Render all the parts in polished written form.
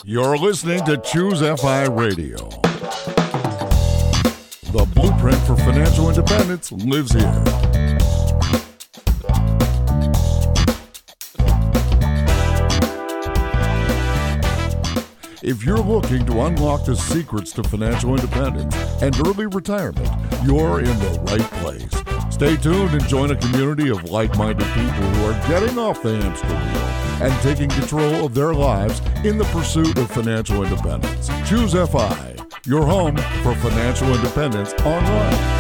You're listening to Choose FI Radio. The blueprint for financial independence lives here. If you're looking to unlock the secrets to financial independence and early retirement, you're in the right place. Stay tuned and join a community of like-minded people who are getting off the hamster wheel and taking control of their lives in the pursuit of financial independence. Choose FI, your home for financial independence online.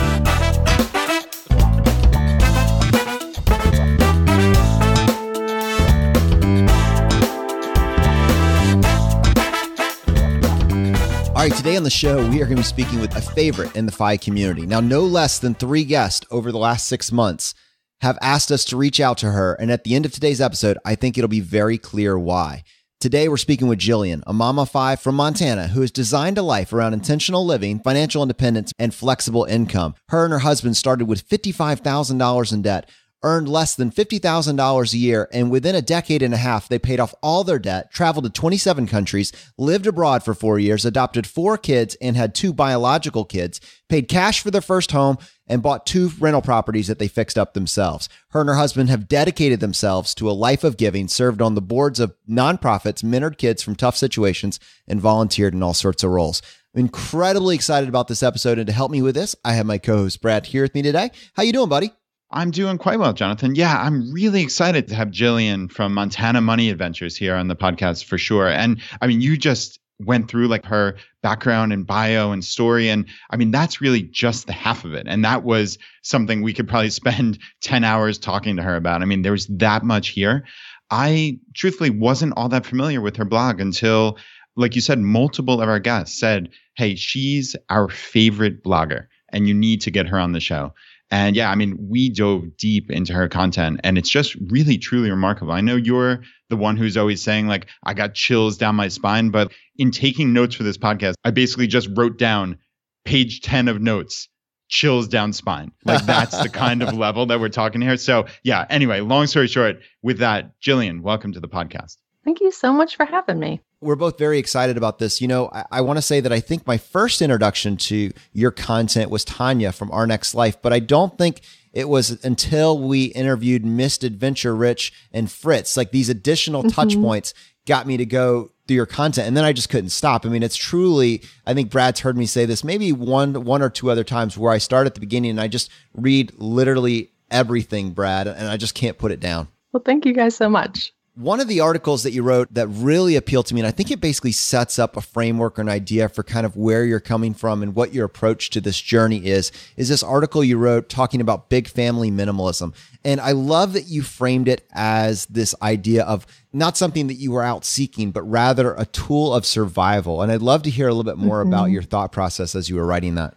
All right, today on the show, we are going to be speaking with a favorite in the FI community. Now, no less than 3 guests over the last 6 months have asked us to reach out to her. And at the end of today's episode, I think it'll be very clear why. Today, we're speaking with Jillian, a mama of 5 from Montana who has designed a life around intentional living, financial independence, and flexible income. Her and her husband started with $55,000 in debt, earned less than $50,000 a year, and within a decade and a half, they paid off all their debt, traveled to 27 countries, lived abroad for 4 years, adopted 4 kids, and had 2 biological kids, paid cash for their first home, and bought 2 rental properties that they fixed up themselves. Her and her husband have dedicated themselves to a life of giving, served on the boards of nonprofits, mentored kids from tough situations, and volunteered in all sorts of roles. I'm incredibly excited about this episode, and to help me with this, I have my co-host Brad here with me today. How you doing, buddy? I'm doing quite well, Jonathan. Yeah, I'm really excited to have Jillian from Montana Money Adventures here on the podcast for sure. And I mean, you just went through like her background and bio and story. And I mean, that's really just the half of it. And that was something we could probably spend 10 hours talking to her about. I mean, there was that much here. I truthfully wasn't all that familiar with her blog until, like you said, multiple of our guests said, hey, she's our favorite blogger and you need to get her on the show. And yeah, I mean, we dove deep into her content and it's just really, truly remarkable. I know you're the one who's always saying like, I got chills down my spine, but in taking notes for this podcast, I basically just wrote down page 10 of notes, chills down spine. Like that's the kind of level that we're talking here. So yeah, anyway, long story short, with that, Jillian, welcome to the podcast. Thank you so much for having me. We're both very excited about this. You know, I want to say that I think my first introduction to your content was Tanya from Our Next Life, but I don't think it was until we interviewed Missed Adventure Rich and Fritz, like these additional touch points got me to go through your content. And then I just couldn't stop. I mean, it's truly, I think Brad's heard me say this maybe one or two other times where I start at the beginning and I just read literally everything, Brad, and I just can't put it down. Well, thank you guys so much. One of the articles that you wrote that really appealed to me, and I think it basically sets up a framework or an idea for kind of where you're coming from and what your approach to this journey is this article you wrote talking about big family minimalism. And I love that you framed it as this idea of not something that you were out seeking, but rather a tool of survival. And I'd love to hear a little bit more about your thought process as you were writing that.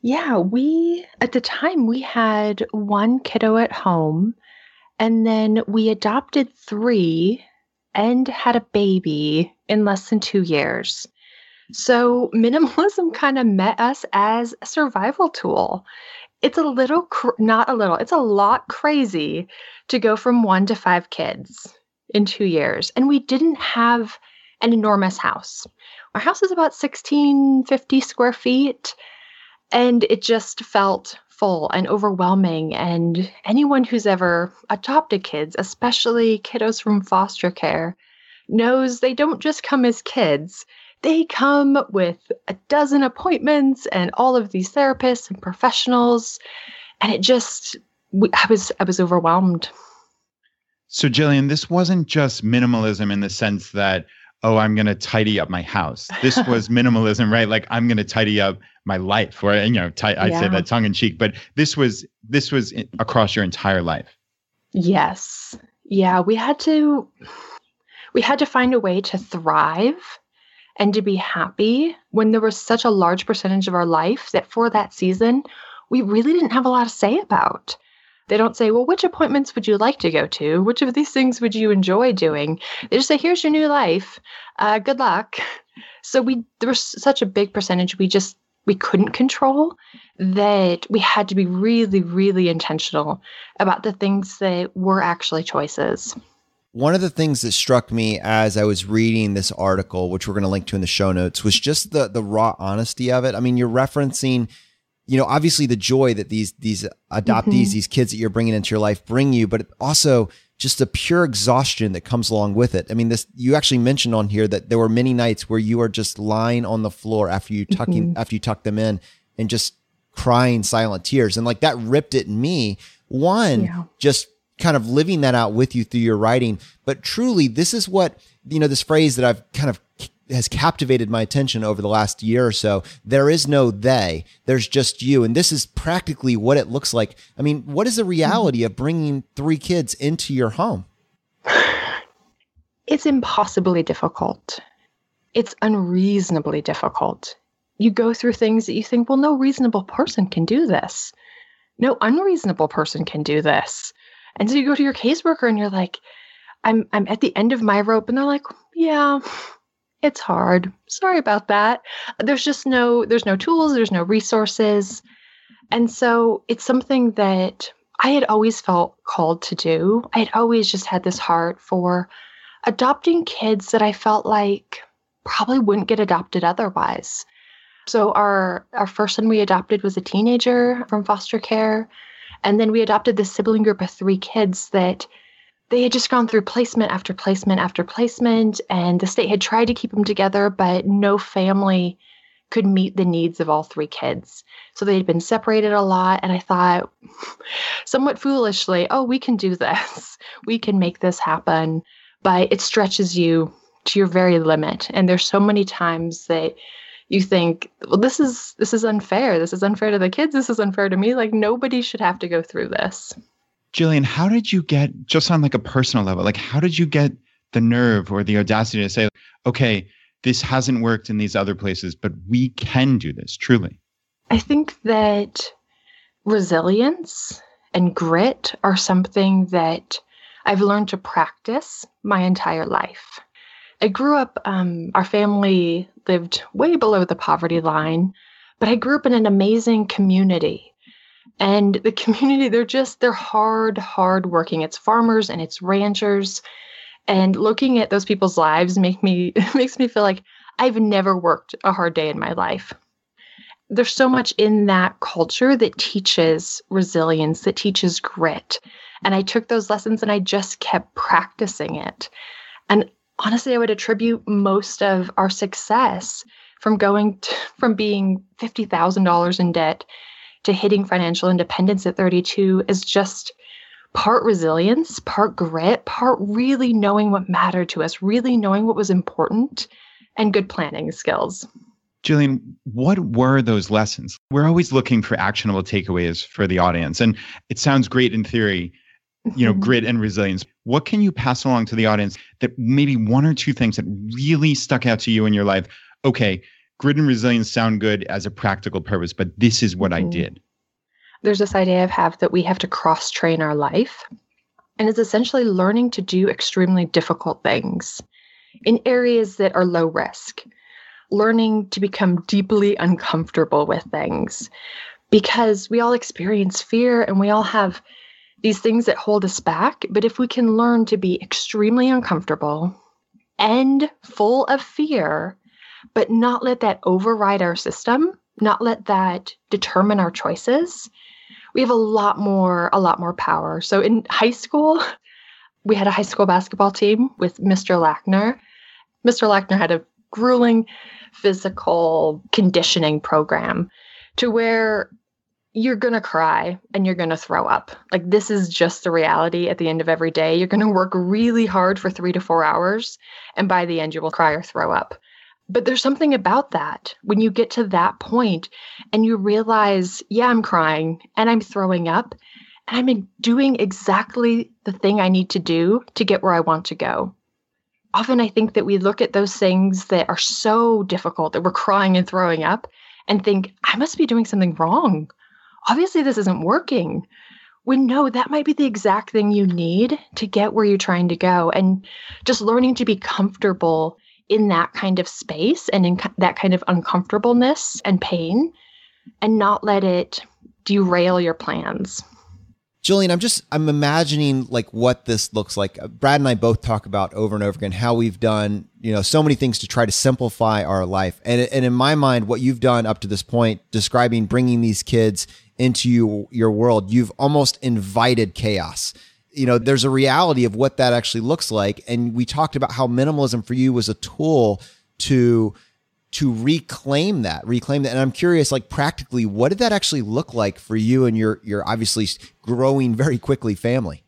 Yeah, at the time, we had 1 kiddo at home. And then we adopted 3 and had a baby in less than 2 years. So minimalism kind of met us as a survival tool. It's a lot crazy to go from 1 to 5 kids in 2 years. And we didn't have an enormous house. Our house is about 1,650 square feet. And it just felt full and overwhelming. And anyone who's ever adopted kids, especially kiddos from foster care, knows they don't just come as kids. They come with a dozen appointments and all of these therapists and professionals. And I was overwhelmed. So Jillian, this wasn't just minimalism in the sense that, oh, I'm going to tidy up my house. This was minimalism, right? Like I'm going to tidy up my life, or I say that tongue in cheek, but this was across your entire life. Yes. Yeah, we had to find a way to thrive and to be happy when there was such a large percentage of our life that for that season, we really didn't have a lot to say about. They don't say, well, which appointments would you like to go to? Which of these things would you enjoy doing? They just say, here's your new life. Good luck. So there was such a big percentage we couldn't control that we had to be really, really intentional about the things that were actually choices. One of the things that struck me as I was reading this article, which we're going to link to in the show notes, was just the raw honesty of it. I mean, you're referencing, obviously the joy that these adoptees, these kids that you're bringing into your life bring you, but also just the pure exhaustion that comes along with it. I mean, you actually mentioned on here that there were many nights where you are just lying on the floor after you tuck them in and just crying silent tears. And like that ripped at me. Just kind of living that out with you through your writing. But truly, this is what, this phrase that I've kind of has captivated my attention over the last year or so. There is no they, there's just you. And this is practically what it looks like. I mean, what is the reality of bringing 3 kids into your home? It's impossibly difficult. It's unreasonably difficult. You go through things that you think, well, no reasonable person can do this. No unreasonable person can do this. And so you go to your caseworker and you're like, I'm at the end of my rope. And they're like, yeah, it's hard. Sorry about that. There's no tools. There's no resources. And so it's something that I had always felt called to do. I had always just had this heart for adopting kids that I felt like probably wouldn't get adopted otherwise. So our first son we adopted was a teenager from foster care. And then we adopted this sibling group of 3 kids that they had just gone through placement after placement after placement. And the state had tried to keep them together, but no family could meet the needs of all 3 kids. So they had been separated a lot. And I thought, somewhat foolishly, oh, we can do this. We can make this happen. But it stretches you to your very limit. And there's so many times that you think, well, this is unfair. This is unfair to the kids. This is unfair to me. Like, nobody should have to go through this. Jillian, how did you get, just on like a personal level, like how did you get the nerve or the audacity to say, okay, this hasn't worked in these other places, but we can do this, truly? I think that resilience and grit are something that I've learned to practice my entire life. I grew up, our family lived way below the poverty line, but I grew up in an amazing community. And the community, they're hard working. It's farmers and it's ranchers. And looking at those people's lives makes me feel like I've never worked a hard day in my life. There's so much in that culture that teaches resilience, that teaches grit. And I took those lessons and I just kept practicing it. And honestly, I would attribute most of our success from being $50,000 in debt to hitting financial independence at 32 as just part resilience, part grit, part really knowing what mattered to us, really knowing what was important, and good planning skills. Jillian, what were those lessons? We're always looking for actionable takeaways for the audience. And it sounds great in theory, grit and resilience. What can you pass along to the audience that maybe 1 or 2 things that really stuck out to you in your life? Okay, grit and resilience sound good as a practical purpose, but this is what I did. There's this idea that we have to cross-train our life. And it's essentially learning to do extremely difficult things in areas that are low risk. Learning to become deeply uncomfortable with things. Because we all experience fear and we all have these things that hold us back. But if we can learn to be extremely uncomfortable and full of fear, but not let that override our system, not let that determine our choices, we have a lot more power. So in high school, we had a high school basketball team with Mr. Lackner. Mr. Lackner had a grueling physical conditioning program to where you're going to cry and you're going to throw up. Like, this is just the reality at the end of every day. You're going to work really hard for 3 to 4 hours, and by the end you will cry or throw up. But there's something about that when you get to that point and you realize, yeah, I'm crying and I'm throwing up and I'm doing exactly the thing I need to do to get where I want to go. Often I think that we look at those things that are so difficult, that we're crying and throwing up, and think, I must be doing something wrong. Obviously, this isn't working. When no, that might be the exact thing you need to get where you're trying to go. And just learning to be comfortable in that kind of space and in that kind of uncomfortableness and pain, and not let it derail your plans. Jillian, I'm imagining like what this looks like. Brad and I both talk about over and over again how we've done, so many things to try to simplify our life. And in my mind, what you've done up to this point, describing bringing these kids into your world, you've almost invited chaos. There's a reality of what that actually looks like. And we talked about how minimalism for you was a tool to reclaim that. And I'm curious, like practically, what did that actually look like for you and your obviously growing very quickly family?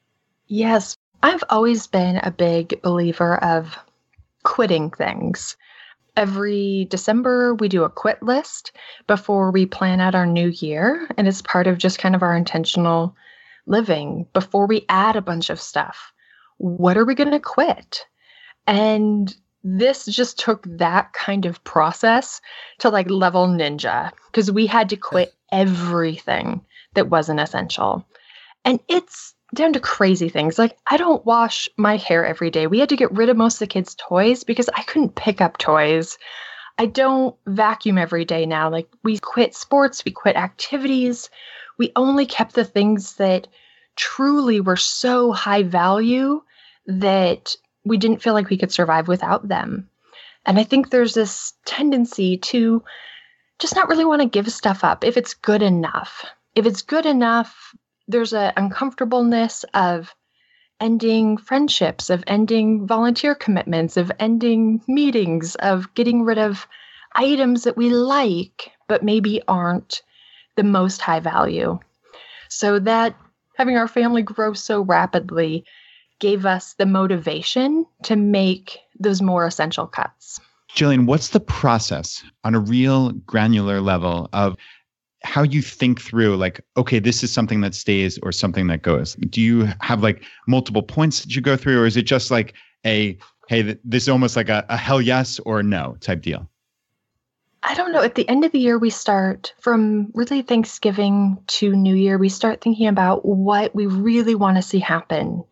Yes, I've always been a big believer of quitting things. Every December, we do a quit list before we plan out our new year. And it's part of just kind of our intentional living before we add a bunch of stuff. What are we going to quit? And this just took that kind of process to like level ninja, because we had to quit everything that wasn't essential. And it's down to crazy things. Like, I don't wash my hair every day. We had to get rid of most of the kids' toys because I couldn't pick up toys. I don't vacuum every day now. Like, we quit sports, we quit activities. We only kept the things that truly were so high value that we didn't feel like we could survive without them. And I think there's this tendency to just not really want to give stuff up if it's good enough. If it's good enough, there's an uncomfortableness of ending friendships, of ending volunteer commitments, of ending meetings, of getting rid of items that we like, but maybe aren't the most high value. So that having our family grow so rapidly gave us the motivation to make those more essential cuts. Jillian, what's the process on a real granular level of how you think through like, okay, this is something that stays or something that goes? Do you have like multiple points that you go through, or is it just like hey, this is almost like a hell yes or no type deal? I don't know. At the end of the year, we start from really Thanksgiving to New Year, we start thinking about what we really want to see happen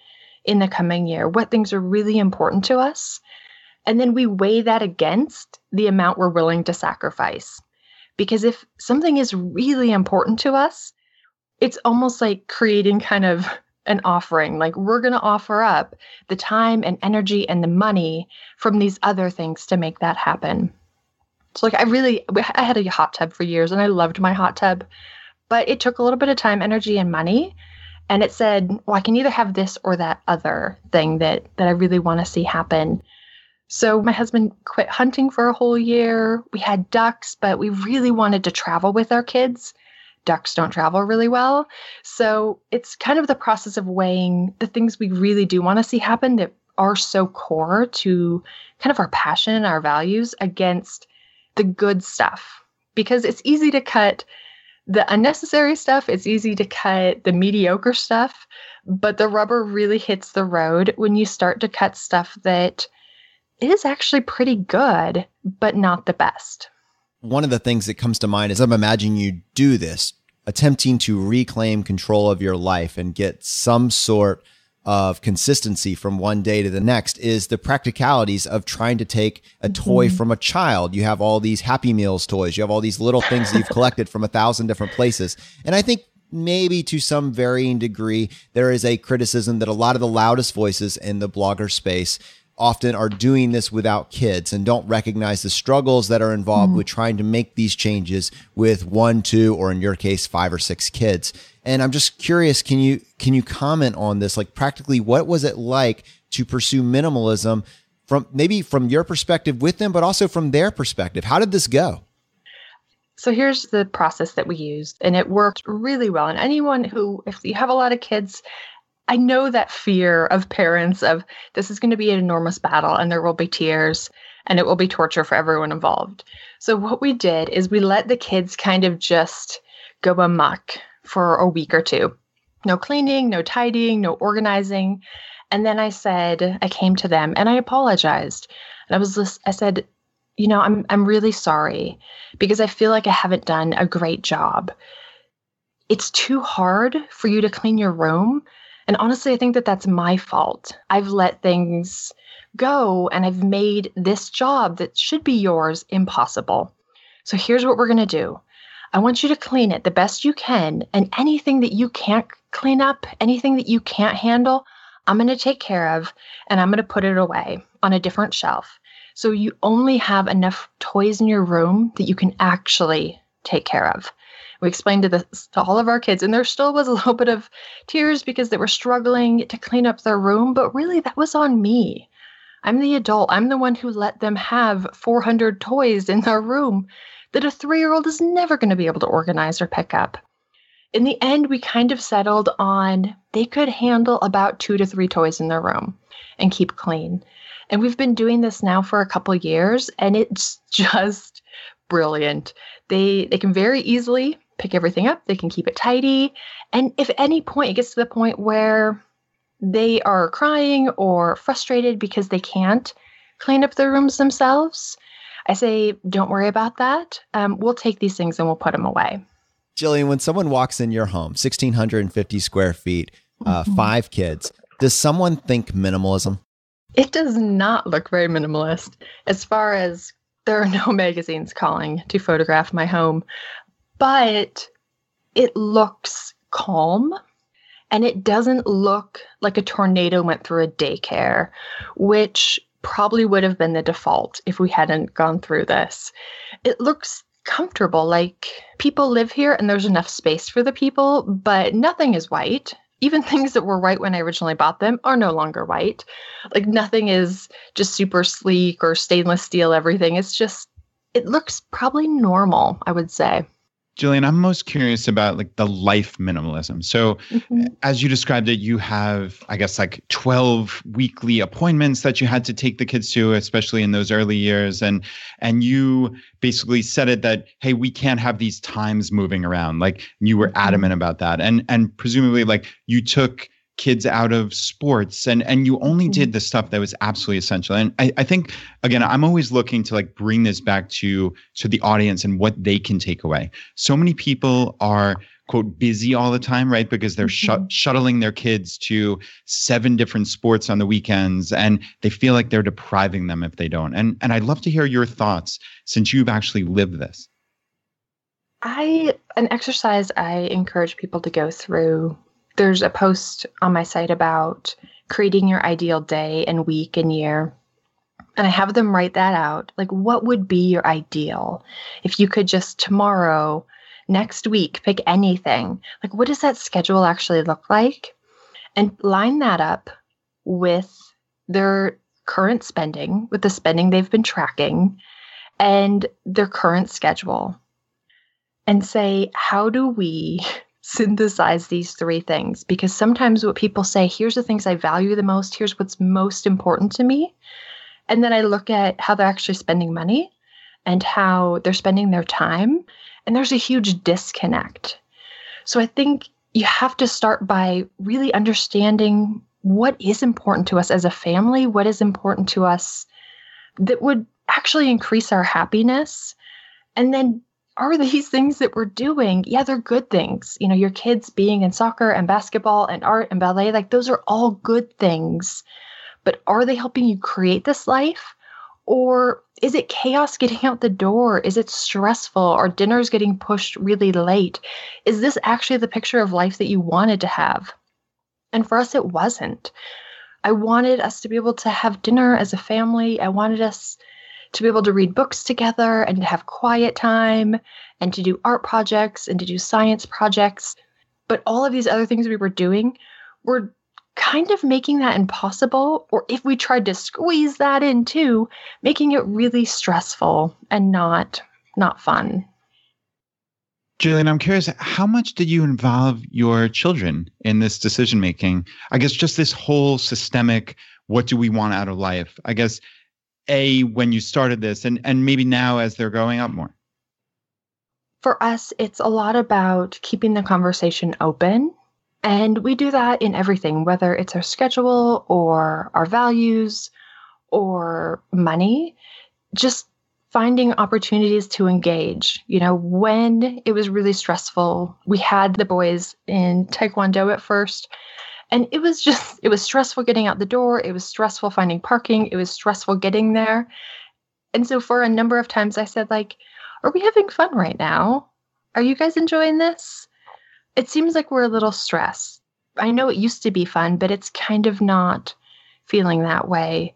in the coming year, what things are really important to us. And then we weigh that against the amount we're willing to sacrifice. Because if something is really important to us, it's almost like creating kind of an offering. Like, we're going to offer up the time and energy and the money from these other things to make that happen. So like I had a hot tub for years and I loved my hot tub, but it took a little bit of time, energy, and money. And it said, well, I can either have this or that other thing that I really want to see happen. So my husband quit hunting for a whole year. We had ducks, but we really wanted to travel with our kids. Ducks don't travel really well. So it's kind of the process of weighing the things we really do want to see happen that are so core to kind of our passion and our values against the good stuff. Because it's easy to cut the unnecessary stuff. It's easy to cut the mediocre stuff, but the rubber really hits the road when you start to cut stuff that is actually pretty good, but not the best. One of the things that comes to mind is I'm imagining you do this, attempting to reclaim control of your life and get some sort of consistency from one day to the next, is the practicalities of trying to take a toy from a child. You have all these Happy Meals toys. You have all these little things that you've collected from 1,000 different places. And I think maybe to some varying degree, there is a criticism that a lot of the loudest voices in the blogger space often are doing this without kids and don't recognize the struggles that are involved with trying to make these changes with 1, 2, or in your case, 5 or 6 kids. And I'm just curious, can you comment on this? Like, practically, what was it like to pursue minimalism from your perspective with them, but also from their perspective? How did this go? So here's the process that we used, and it worked really well. And anyone who, if you have a lot of kids, I know that fear of parents of this is going to be an enormous battle and there will be tears and it will be torture for everyone involved. So what we did is we let the kids kind of just go amok for a week or two. No cleaning, no tidying, no organizing. And then I came to them and I apologized. And I said, I'm really sorry because I feel like I haven't done a great job. It's too hard for you to clean your room. And honestly, I think that that's my fault. I've let things go and I've made this job that should be yours impossible. So here's what we're going to do. I want you to clean it the best you can. And anything that you can't clean up anything that you can't handle. I'm going to take care of, and I'm going to put it away on a different shelf. So you only have enough toys in your room that you can actually take care of. We explained this to all of our kids, and there still was a little bit of tears because they were struggling to clean up their room, but really that was on me. I'm the adult. I'm the one who let them have 400 toys in their room that a 3-year-old is never going to be able to organize or pick up. In the end, we kind of settled on they could handle about 2 to 3 toys in their room and keep clean. And we've been doing this now for a couple years, and it's just brilliant. They can very easily pick everything up. They can keep it tidy. And if at any point it gets to the point where they are crying or frustrated because they can't clean up their rooms themselves, I say, don't worry about that. We'll take these things and we'll put them away. Jillian, when someone walks in your home, 1,650 square feet, 5 kids, does someone think minimalism? It does not look very minimalist. As far as there are no magazines calling to photograph my home, but it looks calm, and it doesn't look like a tornado went through a daycare, which probably would have been the default if we hadn't gone through this. It looks comfortable, like people live here and there's enough space for the people, but nothing is white. Even things that were white when I originally bought them are no longer white. Like nothing is just super sleek or stainless steel everything. It looks probably normal, I would say. Jillian, I'm most curious about like the life minimalism. So as you described it, you have, I guess, like 12 weekly appointments that you had to take the kids to, especially in those early years. And you basically said it that, hey, we can't have these times moving around. Like you were adamant about that. And presumably like you took kids out of sports and you only did the stuff that was absolutely essential. And I think, again, I'm always looking to like bring this back to the audience and what they can take away. So many people are, quote, busy all the time, right? Because they're shuttling their kids to 7 different sports on the weekends, and they feel like they're depriving them if they don't. And I'd love to hear your thoughts since you've actually lived this. An exercise I encourage people to go through. There's a post on my site about creating your ideal day and week and year. And I have them write that out. Like, what would be your ideal? If you could just tomorrow, next week, pick anything. Like, what does that schedule actually look like? And line that up with their current spending, with the spending they've been tracking, and their current schedule. And say, how do we synthesize these 3 things? Because sometimes what people say, here's the things I value the most, here's what's most important to me. And then I look at how they're actually spending money and how they're spending their time. And there's a huge disconnect. So I think you have to start by really understanding what is important to us as a family, what is important to us that would actually increase our happiness. And then are these things that we're doing, yeah, they're good things. You know, your kids being in soccer and basketball and art and ballet, like those are all good things. But are they helping you create this life? Or is it chaos getting out the door? Is it stressful? Or dinner's getting pushed really late? Is this actually the picture of life that you wanted to have? And for us, it wasn't. I wanted us to be able to have dinner as a family. I wanted us to be able to read books together and to have quiet time and to do art projects and to do science projects. But all of these other things we were doing were kind of making that impossible, or if we tried to squeeze that in too, making it really stressful and not fun. Jillian, I'm curious, how much did you involve your children in this decision making? I guess just this whole systemic, what do we want out of life? I guess when you started this and maybe now as they're growing up more? For us, it's a lot about keeping the conversation open. And we do that in everything, whether it's our schedule or our values or money, just finding opportunities to engage. You know, when it was really stressful, we had the boys in Taekwondo at first. And it was stressful getting out the door. It was stressful finding parking. It was stressful getting there. And so for a number of times I said, like, are we having fun right now? Are you guys enjoying this? It seems like we're a little stressed. I know it used to be fun, but it's kind of not feeling that way.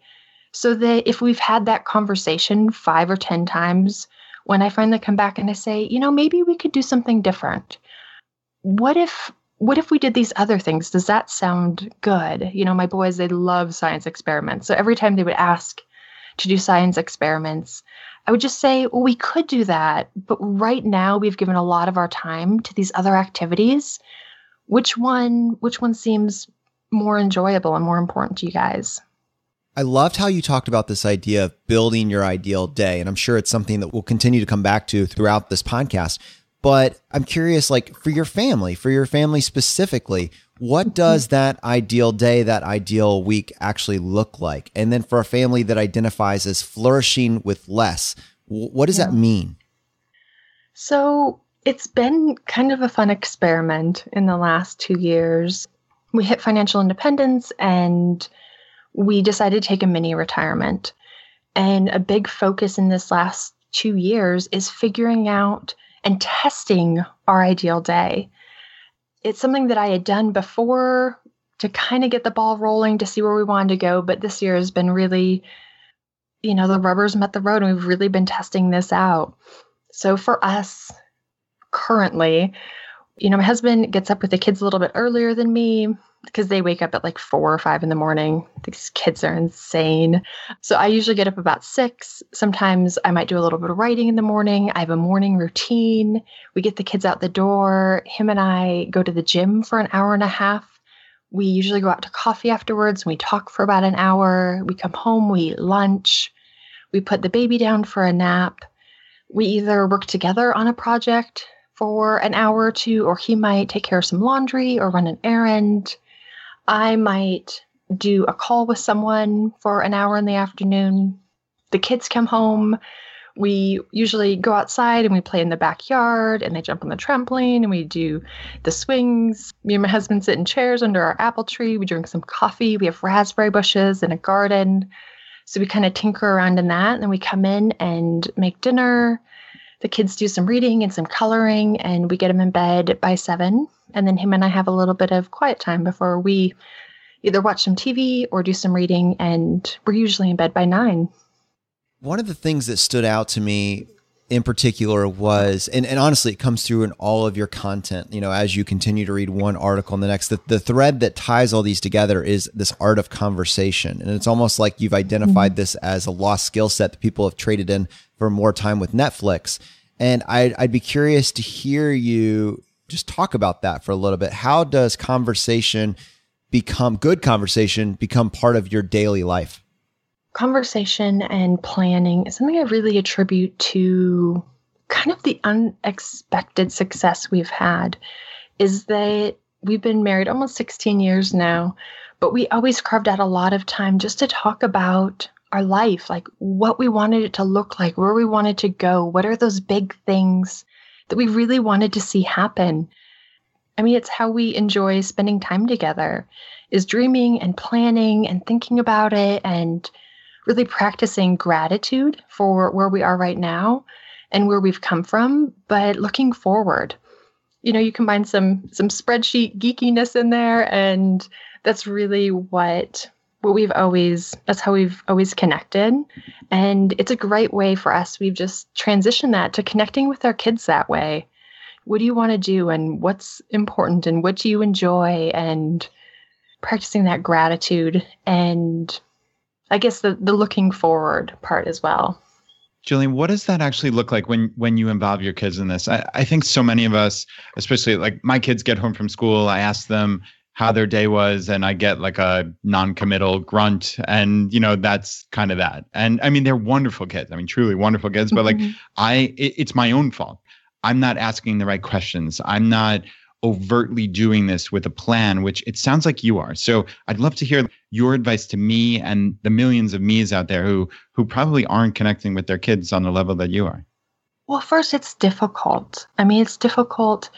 So that if we've had that conversation 5 or 10 times, when I finally come back and I say, maybe we could do something different. What if we did these other things? Does that sound good? My boys, they love science experiments. So every time they would ask to do science experiments, I would just say, well, we could do that. But right now we've given a lot of our time to these other activities. Which one seems more enjoyable and more important to you guys? I loved how you talked about this idea of building your ideal day. And I'm sure it's something that we'll continue to come back to throughout this podcast. But I'm curious, for your family specifically, what does that ideal day, that ideal week actually look like? And then for a family that identifies as flourishing with less, what does that mean? So it's been kind of a fun experiment in the last 2 years. We hit financial independence and we decided to take a mini retirement. And a big focus in this last 2 years is figuring out and testing our ideal day. It's something that I had done before to kind of get the ball rolling to see where we wanted to go. But this year has been really, the rubber's met the road and we've really been testing this out. So for us currently, my husband gets up with the kids a little bit earlier than me because they wake up at 4 or 5 in the morning. These kids are insane. So I usually get up about 6. Sometimes I might do a little bit of writing in the morning. I have a morning routine. We get the kids out the door. Him and I go to the gym for an hour and a half. We usually go out to coffee afterwards and we talk for about an hour. We come home, we eat lunch. We put the baby down for a nap. We either work together on a project for an hour or 2, or he might take care of some laundry or run an errand. I might do a call with someone for an hour in the afternoon. The kids come home. We usually go outside and we play in the backyard and they jump on the trampoline and we do the swings. Me and my husband sit in chairs under our apple tree. We drink some coffee. We have raspberry bushes and a garden. So we kind of tinker around in that. And then we come in and make dinner. The kids do some reading and some coloring, and we get them in bed by 7. And then him and I have a little bit of quiet time before we either watch some TV or do some reading, and we're usually in bed by 9. One of the things that stood out to me in particular was, and honestly, it comes through in all of your content, as you continue to read one article and the next, the thread that ties all these together is this art of conversation. And it's almost like you've identified this as a lost skill set that people have traded in for more time with Netflix. And I'd be curious to hear you just talk about that for a little bit. How does good conversation become part of your daily life? Conversation and planning is something I really attribute to kind of the unexpected success we've had. Is that we've been married almost 16 years now, but we always carved out a lot of time just to talk about our life, like what we wanted it to look like, where we wanted to go, what are those big things that we really wanted to see happen. I mean, it's how we enjoy spending time together, is dreaming and planning and thinking about it and really practicing gratitude for where we are right now and where we've come from, but looking forward. You combine some spreadsheet geekiness in there, and that's really that's how we've always connected. And it's a great way for us. We've just transitioned that to connecting with our kids that way. What do you want to do and what's important and what do you enjoy, and practicing that gratitude and I guess the looking forward part as well. Jillian, what does that actually look like when you involve your kids in this? I think so many of us, especially my kids get home from school, I ask them how their day was, and I get a non-committal grunt, and that's kind of that. And I mean, they're wonderful kids. I mean, truly wonderful kids, but it's my own fault. I'm not asking the right questions. I'm not overtly doing this with a plan, which it sounds like you are. So I'd love to hear your advice to me and the millions of me's out there who probably aren't connecting with their kids on the level that you are. Well, first, it's difficult. I mean, it's difficult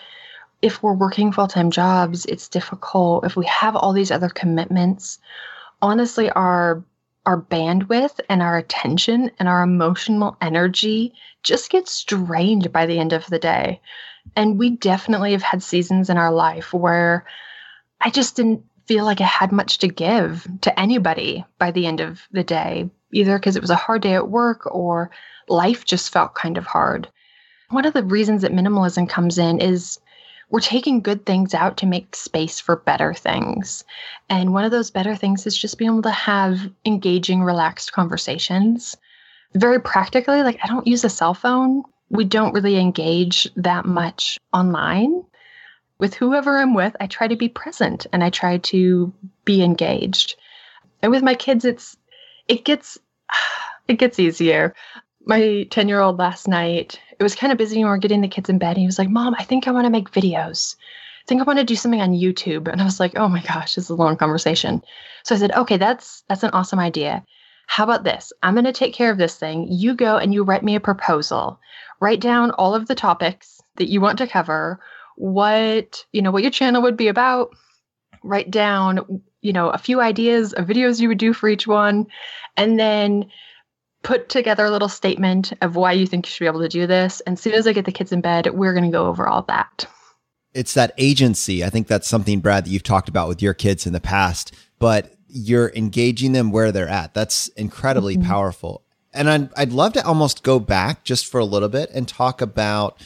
if we're working full-time jobs. It's difficult if we have all these other commitments. Honestly, our bandwidth and our attention and our emotional energy just gets drained by the end of the day. And we definitely have had seasons in our life where I just didn't feel like I had much to give to anybody by the end of the day, either because it was a hard day at work or life just felt kind of hard. One of the reasons that minimalism comes in is we're taking good things out to make space for better things. And one of those better things is just being able to have engaging, relaxed conversations. Very practically, like I don't use a cell phone. We don't really engage that much online. With whoever I'm with, I try to be present and I try to be engaged. And with my kids, it gets easier. My 10-year-old last night, it was kind of busy when we were getting the kids in bed. And he was like, Mom, I think I want to make videos. I think I want to do something on YouTube. And I was like, oh my gosh, this is a long conversation. So I said, okay, that's an awesome idea. How about this? I'm going to take care of this thing. You go and you write me a proposal. Write down all of the topics that you want to cover, what your channel would be about. Write down, a few ideas of videos you would do for each one. And then put together a little statement of why you think you should be able to do this. And as soon as I get the kids in bed, we're going to go over all that. It's that agency. I think that's something, Brad, that you've talked about with your kids in the past, but you're engaging them where they're at. That's incredibly powerful. And I'd love to almost go back just for a little bit and talk about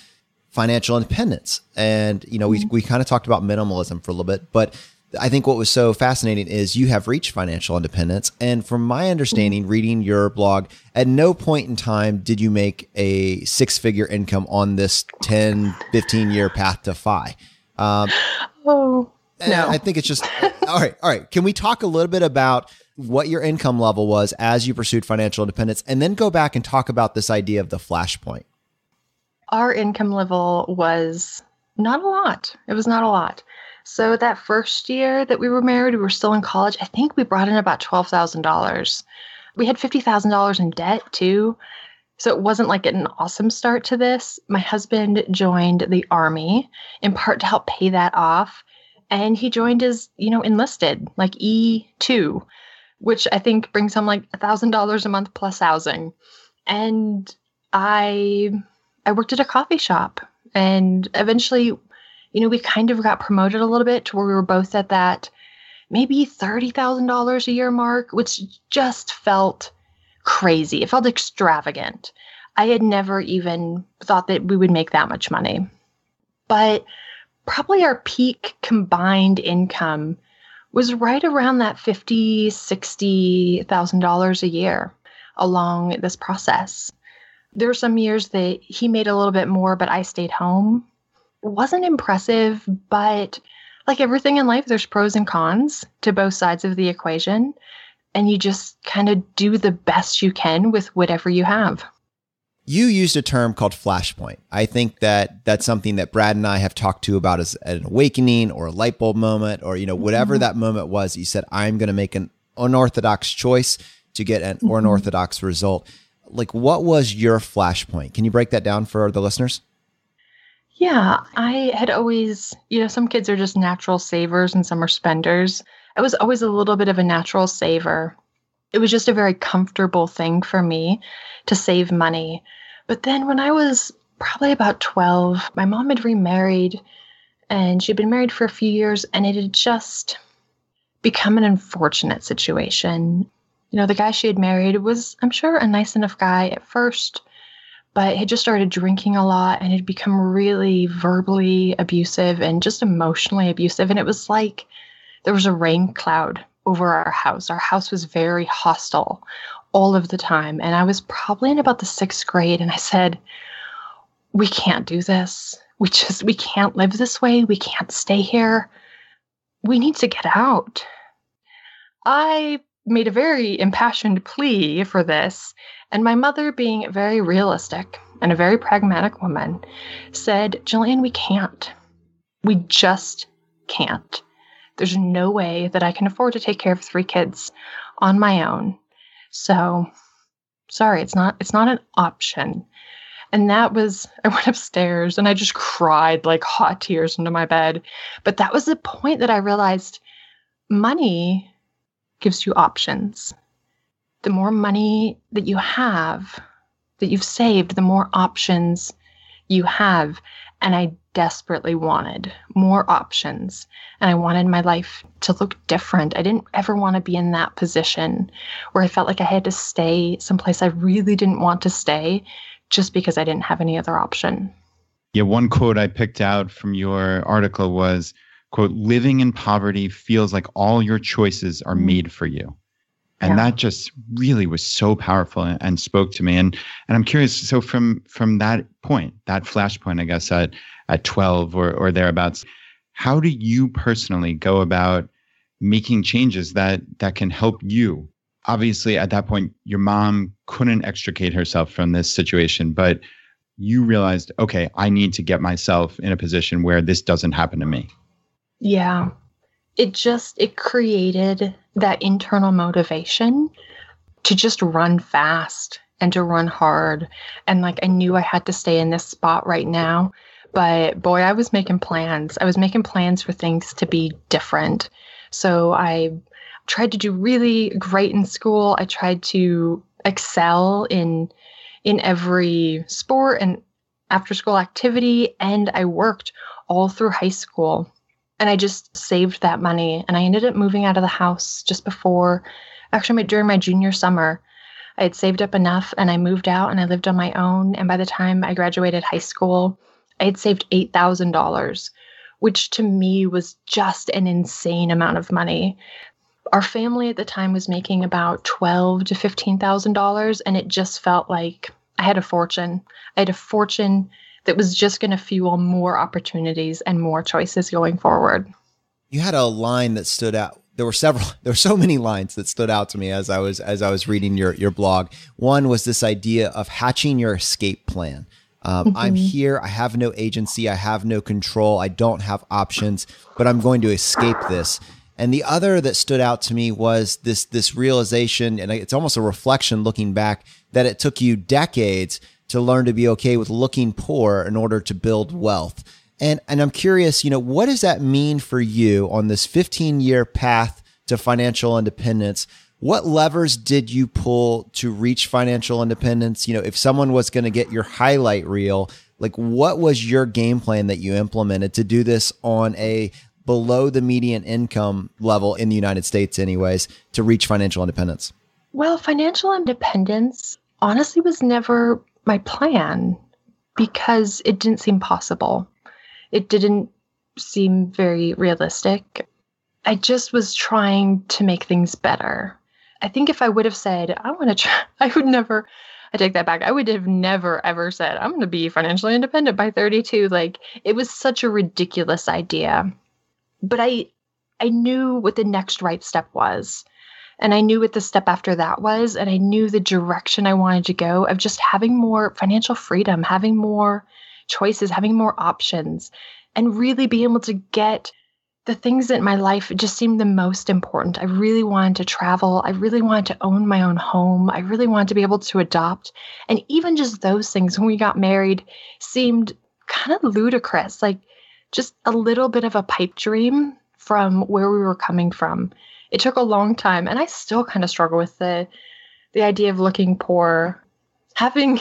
financial independence. And, we kind of talked about minimalism for a little bit, but I think what was so fascinating is you have reached financial independence. And from my understanding, reading your blog, at no point in time did you make a 6-figure income on this 10, 15-year path to FI. No. I think it's just, all right. Can we talk a little bit about what your income level was as you pursued financial independence, and then go back and talk about this idea of the flashpoint? Our income level was not a lot. It was not a lot. So that first year that we were married, we were still in college. I think we brought in about $12,000. We had $50,000 in debt too. So it wasn't like an awesome start to this. My husband joined the Army in part to help pay that off. And he joined as, enlisted, like E2, which I think brings home like $1,000 a month plus housing. And I worked at a coffee shop, and eventually, we kind of got promoted a little bit to where we were both at that maybe $30,000 a year mark, which just felt crazy. It felt extravagant. I had never even thought that we would make that much money. But probably our peak combined income was right around that $50,000, $60,000 a year along this process. There were some years that he made a little bit more, but I stayed home. It wasn't impressive, but like everything in life, there's pros and cons to both sides of the equation. And you just kind of do the best you can with whatever you have. You used a term called flashpoint. I think that that's something that Brad and I have talked to about as an awakening or a light bulb moment, or, whatever that moment was. You said, I'm going to make an unorthodox choice to get an unorthodox result. Like, what was your flashpoint? Can you break that down for the listeners? Yeah, I had always, some kids are just natural savers and some are spenders. I was always a little bit of a natural saver. It was just a very comfortable thing for me to save money. But then when I was probably about 12, my mom had remarried, and she'd been married for a few years, and it had just become an unfortunate situation. The guy she had married was, I'm sure, a nice enough guy at first, but had just started drinking a lot and had become really verbally abusive and just emotionally abusive. And it was like there was a rain cloud over our house. Our house was very hostile all of the time. And I was probably in about the 6th grade, and I said, we can't do this. We can't live this way. We can't stay here. We need to get out. I made a very impassioned plea for this, and my mother, being very realistic and a very pragmatic woman, said, Jillian, we can't. We just can't. There's no way that I can afford to take care of 3 kids on my own. So, sorry, it's not an option. And I went upstairs and I just cried like hot tears into my bed. But that was the point that I realized money gives you options. The more money that you have, that you've saved, the more options you have. And I desperately wanted more options, and I wanted my life to look different. I didn't ever want to be in that position where I felt like I had to stay someplace I really didn't want to stay just because I didn't have any other option. Yeah, one quote I picked out from your article was, quote, "Living in poverty feels like all your choices are made for you." And that just really was so powerful and spoke to me. And I'm curious, so from that point, that flashpoint, I guess, at 12 or thereabouts, how do you personally go about making changes that can help you? Obviously, at that point, your mom couldn't extricate herself from this situation, but you realized, okay, I need to get myself in a position where this doesn't happen to me. Yeah. It created that internal motivation to just run fast and to run hard. And like, I knew I had to stay in this spot right now. But boy, I was making plans. I was making plans for things to be different. So I tried to do really great in school. I tried to excel in every sport and after school activity. And I worked all through high school. And I just saved that money. And I ended up moving out of the house just before, actually during my junior summer. I had saved up enough and I moved out and I lived on my own. And by the time I graduated high school, I had saved $8,000, which to me was just an insane amount of money. Our family at the time was making about $12,000 to $15,000. And it just felt like I had a fortune. I had a fortune that was just going to fuel more opportunities and more choices going forward. You had a line that stood out. There were so many lines that stood out to me as I was reading your blog. One was this idea of hatching your escape plan. I'm here. I have no agency. I have no control. I don't have options, but I'm going to escape this. And the other that stood out to me was this realization, and it's almost a reflection looking back, that it took you decades to learn to be okay with looking poor in order to build wealth. And I'm curious, what does that mean for you on this 15-year path to financial independence? What levers did you pull to reach financial independence? If someone was going to get your highlight reel, like what was your game plan that you implemented to do this on a below the median income level in the United States anyways, to reach financial independence? Well, financial independence honestly was never my plan because it didn't seem possible. It didn't seem very realistic. I just was trying to make things better. I think if I would have said, I want to try, I take that back. I would have never, ever said, I'm going to be financially independent by 32. Like, it was such a ridiculous idea. But I knew what the next right step was. And I knew what the step after that was. And I knew the direction I wanted to go of just having more financial freedom, having more choices, having more options, and really being able to get the things in my life just seemed the most important. I really wanted to travel. I really wanted to own my own home. I really wanted to be able to adopt. And even just those things when we got married seemed kind of ludicrous, like just a little bit of a pipe dream from where we were coming from. It took a long time, and I still kind of struggle with the idea of looking poor. Having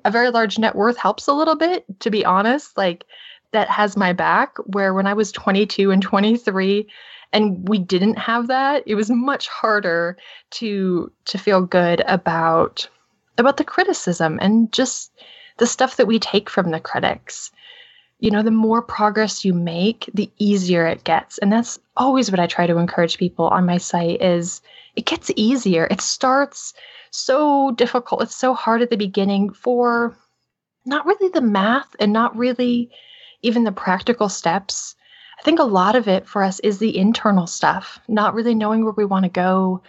a very large net worth helps a little bit, to be honest. Like, that has my back, where when I was 22 and 23 and we didn't have that, it was much harder to feel good about the criticism and just the stuff that we take from the critics. The more progress you make, the easier it gets. And that's always what I try to encourage people on my site is it gets easier. It starts so difficult. It's so hard at the beginning for not really the math and not really even the practical steps. I think a lot of it for us is the internal stuff, not really knowing where we want to go,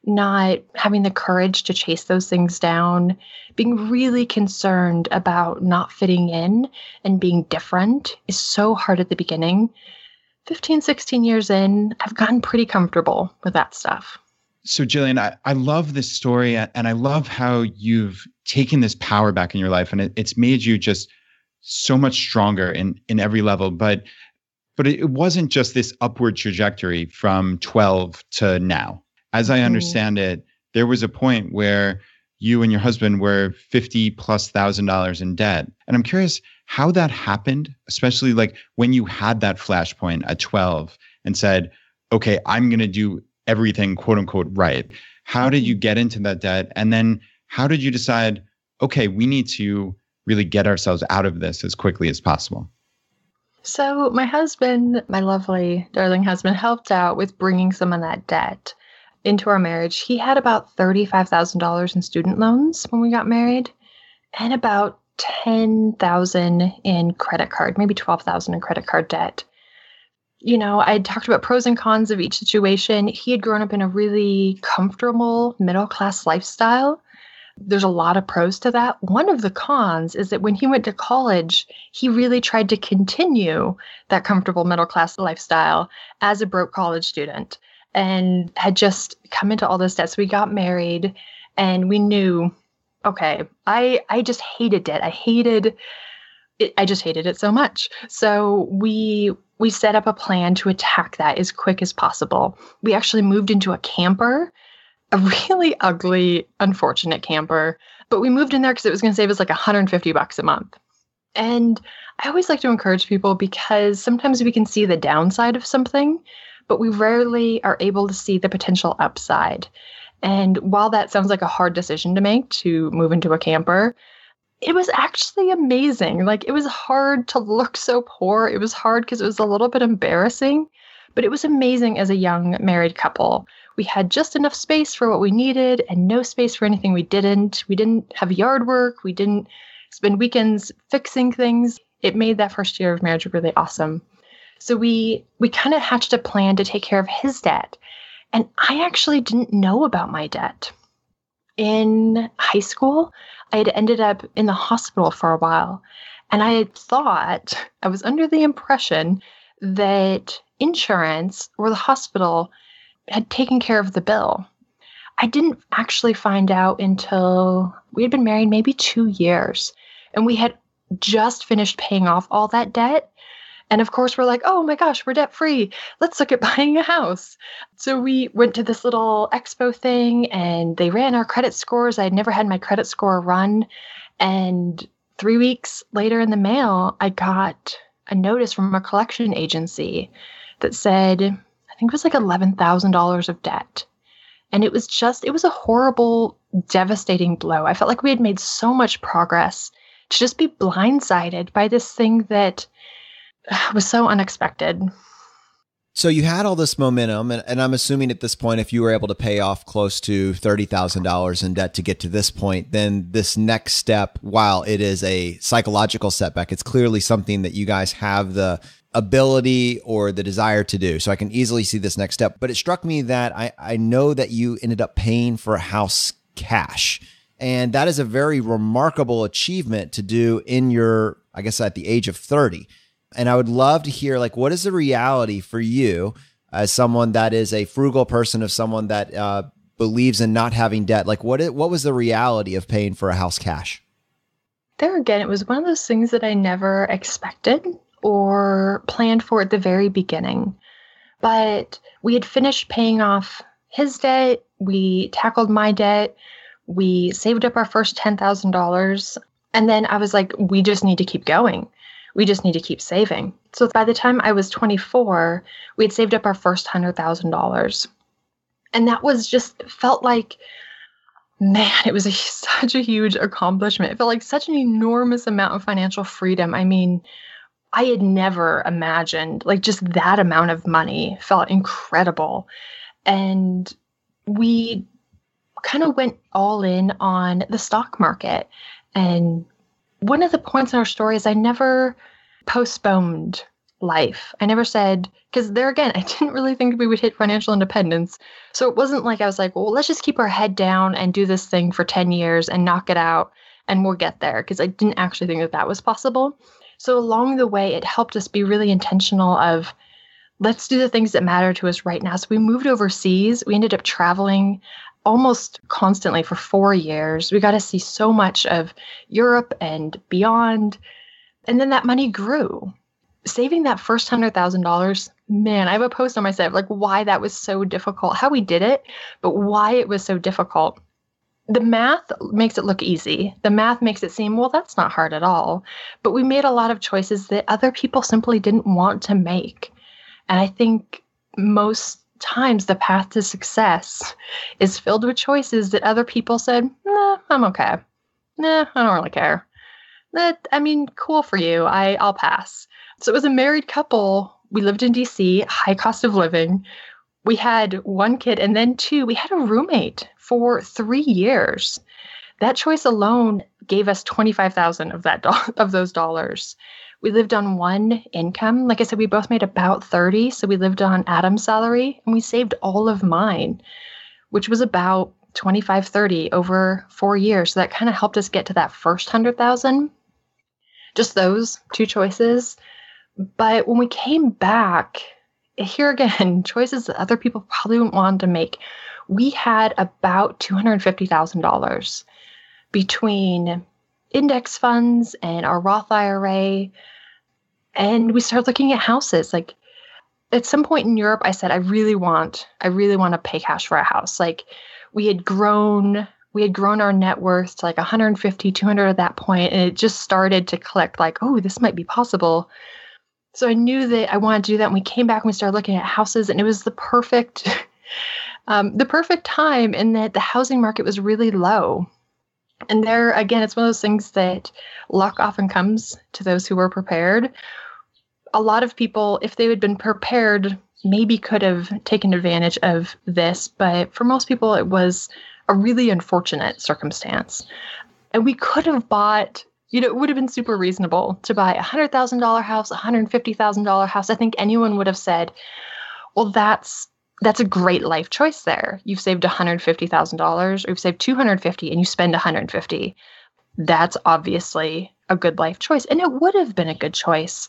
not having the courage to chase those things down, being really concerned about not fitting in and being different is so hard at the beginning. 15, 16 years in, I've gotten pretty comfortable with that stuff. So Jillian, I love this story, and I love how you've taken this power back in your life, and it's made you just so much stronger in every level. But it wasn't just this upward trajectory from 12 to now. As I understand it, there was a point where you and your husband were $50,000+ in debt. And I'm curious how that happened, especially like when you had that flashpoint at 12 and said, okay, I'm going to do everything quote unquote right. How did you get into that debt? And then how did you decide, okay, we need to really get ourselves out of this as quickly as possible? So my husband, my lovely, darling husband, helped out with bringing some of that debt into our marriage. He had about $35,000 in student loans when we got married and about $10,000 in credit card, maybe $12,000 in credit card debt. You know, I had talked about pros and cons of each situation. He had grown up in a really comfortable middle-class lifestyle. There's a lot of pros to that. One of the cons is that when he went to college, he really tried to continue that comfortable middle-class lifestyle as a broke college student and had just come into all this debt. So we got married and we knew, okay, I just hated debt. I just hated it so much. So we set up a plan to attack that as quick as possible. We actually moved into a camper, a really ugly, unfortunate camper, but we moved in there because it was going to save us like $150 a month. And I always like to encourage people because sometimes we can see the downside of something, but we rarely are able to see the potential upside. And while that sounds like a hard decision to make to move into a camper, it was actually amazing. Like, it was hard to look so poor. It was hard because it was a little bit embarrassing, but it was amazing as a young married couple. We had just enough space for what we needed and no space for anything we didn't. We didn't have yard work. We didn't spend weekends fixing things. It made that first year of marriage really awesome. So we kind of hatched a plan to take care of his debt. And I actually didn't know about my debt. In high school, I had ended up in the hospital for a while. And I had thought, I was under the impression that insurance or the hospital had taken care of the bill. I didn't actually find out until we had been married maybe 2 years. And we had just finished paying off all that debt. And of course, we're like, oh my gosh, we're debt free. Let's look at buying a house. So we went to this little expo thing and they ran our credit scores. I had never had my credit score run. And 3 weeks later in the mail, I got a notice from a collection agency that said, I think it was like $11,000 of debt. And it was a horrible, devastating blow. I felt like we had made so much progress to just be blindsided by this thing that was so unexpected. So you had all this momentum, and I'm assuming at this point, if you were able to pay off close to $30,000 in debt to get to this point, then this next step, while it is a psychological setback, it's clearly something that you guys have the ability or the desire to do. So I can easily see this next step. But it struck me that I know that you ended up paying for a house cash. And that is a very remarkable achievement to do in your, I guess, at the age of 30. And I would love to hear, like, what is the reality for you as someone that is a frugal person, of someone that believes in not having debt? Like, what was the reality of paying for a house cash? There again, it was one of those things that I never expected or planned for at the very beginning. But we had finished paying off his debt. We tackled my debt. We saved up our first $10,000. And then I was like, we just need to keep going. We just need to keep saving. So by the time I was 24, we had saved up our first $100,000. And that was just, felt like, man, it was such a huge accomplishment. It felt like such an enormous amount of financial freedom. I mean, I had never imagined, like, just that amount of money felt incredible. And we kind of went all in on the stock market. And one of the points in our story is I never postponed life. I never said, because there again, I didn't really think we would hit financial independence. So it wasn't like I was like, well, let's just keep our head down and do this thing for 10 years and knock it out and we'll get there. Because I didn't actually think that was possible. So along the way, it helped us be really intentional of, let's do the things that matter to us right now. So we moved overseas. We ended up traveling almost constantly for 4 years. We got to see so much of Europe and beyond. And then that money grew. Saving that first $100,000, man, I have a post on my site of like why that was so difficult, how we did it, but why it was so difficult. the math makes it look easy. The math makes it seem, well, that's not hard at all. But we made a lot of choices that other people simply didn't want to make. And I think most times the path to success is filled with choices that other people said, nah, I'm okay. Nah, I don't really care. Cool for you. I'll pass. So it was a married couple. We lived in DC, high cost of living. We had one kid and then two. We had a roommate for 3 years. That choice alone gave us $25,000 of those dollars. We lived on one income. Like I said, we both made about 30. So we lived on Adam's salary and we saved all of mine, which was about 25, 30 over 4 years. So that kind of helped us get to that first 100,000. Just those two choices. But when we came back, here again, choices that other people probably wouldn't want to make. We had about $250,000 between index funds and our Roth IRA. And we started looking at houses. Like at some point in Europe, I said, I really want to pay cash for a house. Like we had grown our net worth to like 150, 200 at that point, and it just started to click like, oh, this might be possible. So I knew that I wanted to do that. And we came back and we started looking at houses, and it was the perfect time in that the housing market was really low. And there, again, it's one of those things that luck often comes to those who were prepared. A lot of people, if they had been prepared, maybe could have taken advantage of this. But for most people, it was a really unfortunate circumstance. And we could have bought, it would have been super reasonable to buy a $100,000 house, a $150,000 house. I think anyone would have said, well, that's a great life choice there. You've saved $150,000 or you've saved $250 and you spend $150. That's obviously a good life choice. And it would have been a good choice,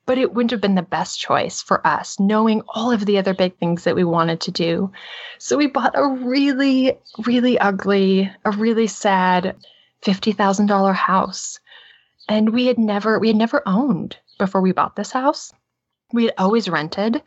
but it wouldn't have been the best choice for us, knowing all of the other big things that we wanted to do. So we bought a really, really ugly, a really sad $50,000 house. And we had never owned before we bought this house. We had always rented.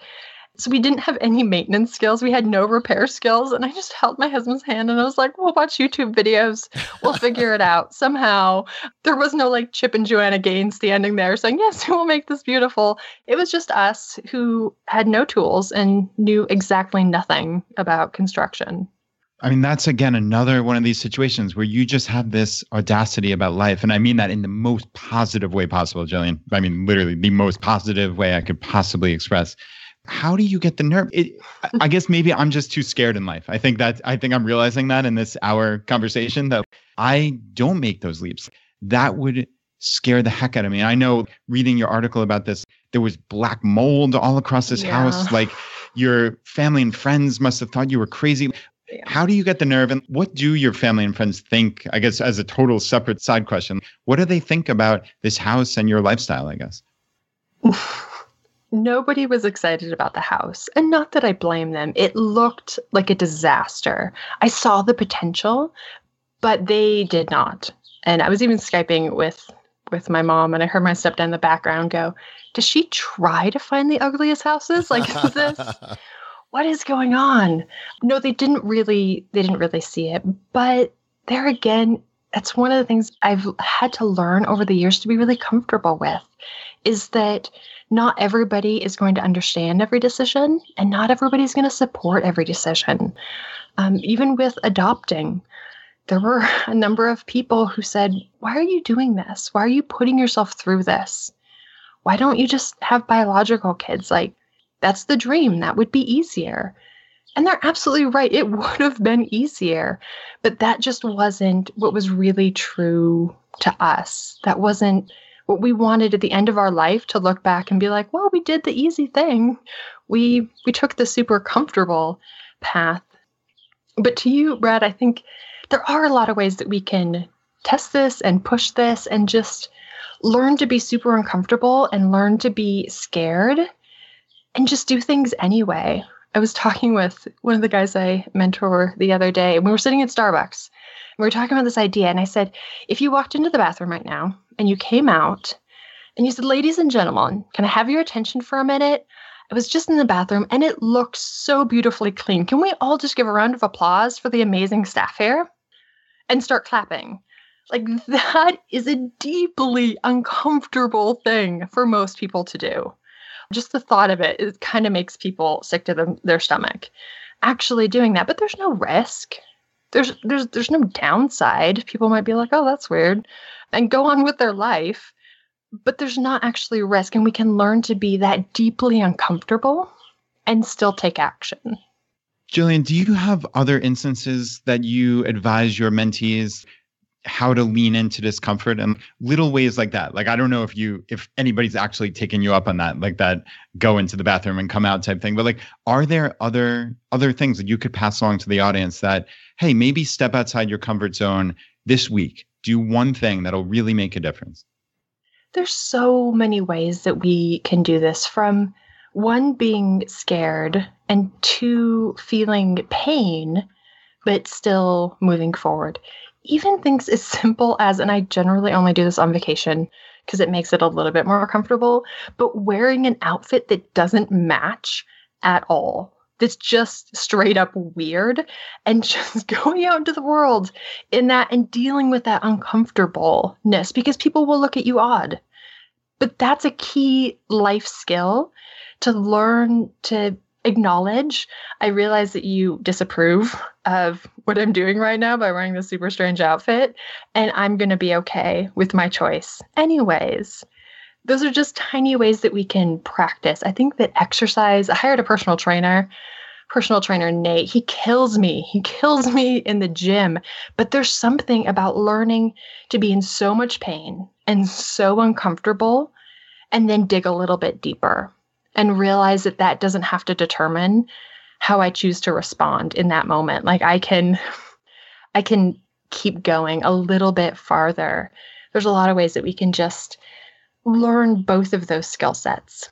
So we didn't have any maintenance skills. We had no repair skills. And I just held my husband's hand and I was like, we'll watch YouTube videos. We'll figure it out. Somehow there was no like Chip and Joanna Gaines standing there saying, yes, we'll make this beautiful. It was just us who had no tools and knew exactly nothing about construction. I mean, that's, again, another one of these situations where you just have this audacity about life. And I mean that in the most positive way possible, Jillian. I mean, literally the most positive way I could possibly express. How do you get the nerve? I guess maybe I'm just too scared in life. I think I'm realizing that in this hour conversation that I don't make those leaps. That would scare the heck out of me. I know reading your article about this, there was black mold all across this house. Like your family and friends must have thought you were crazy. Yeah. How do you get the nerve? And what do your family and friends think? I guess as a total separate side question, what do they think about this house and your lifestyle, I guess? Nobody was excited about the house. And not that I blame them. It looked like a disaster. I saw the potential, but they did not. And I was even Skyping with my mom, and I heard my stepdad in the background go, does she try to find the ugliest houses? Like, is this... what is going on? No, they didn't really see it. But there again, that's one of the things I've had to learn over the years to be really comfortable with, is that not everybody is going to understand every decision, and not everybody's going to support every decision. Even with adopting, there were a number of people who said, why are you doing this? Why are you putting yourself through this? Why don't you just have biological kids? Like, that's the dream. That would be easier. And they're absolutely right. It would have been easier, but that just wasn't what was really true to us. That wasn't what we wanted at the end of our life, to look back and be like, well, we did the easy thing. We took the super comfortable path. But to you, Brad, I think there are a lot of ways that we can test this and push this and just learn to be super uncomfortable and learn to be scared and just do things anyway. I was talking with one of the guys I mentor the other day, and we were sitting at Starbucks. And we were talking about this idea, and I said, if you walked into the bathroom right now and you came out and you said, ladies and gentlemen, can I have your attention for a minute? I was just in the bathroom and it looked so beautifully clean. Can we all just give a round of applause for the amazing staff here? and start clapping. Like, that is a deeply uncomfortable thing for most people to do. Just the thought of it kind of makes people sick to their stomach actually doing that. But there's no risk. There's no downside. People might be like, oh, that's weird, and go on with their life. But there's not actually risk. And we can learn to be that deeply uncomfortable and still take action. Jillian, do you have other instances that you advise your mentees how to lean into discomfort and little ways like that? Like, I don't know if anybody's actually taken you up on that, like that go into the bathroom and come out type thing, but like, are there other things that you could pass along to the audience that, hey, maybe step outside your comfort zone this week, do one thing that'll really make a difference? There's so many ways that we can do this, from one, being scared, and two, feeling pain, but still moving forward. Even things as simple as, and I generally only do this on vacation because it makes it a little bit more comfortable, but wearing an outfit that doesn't match at all, that's just straight up weird, and just going out into the world in that and dealing with that uncomfortableness, because people will look at you odd. But that's a key life skill to learn to acknowledge. I realize that you disapprove of what I'm doing right now by wearing this super strange outfit, and I'm going to be okay with my choice anyways. Those are just tiny ways that we can practice. I think that exercise, I hired a personal trainer Nate. He kills me in the gym, but there's something about learning to be in so much pain and so uncomfortable, and then dig a little bit deeper and realize that that doesn't have to determine how I choose to respond in that moment. Like, I can keep going a little bit farther. There's a lot of ways that we can just learn both of those skill sets.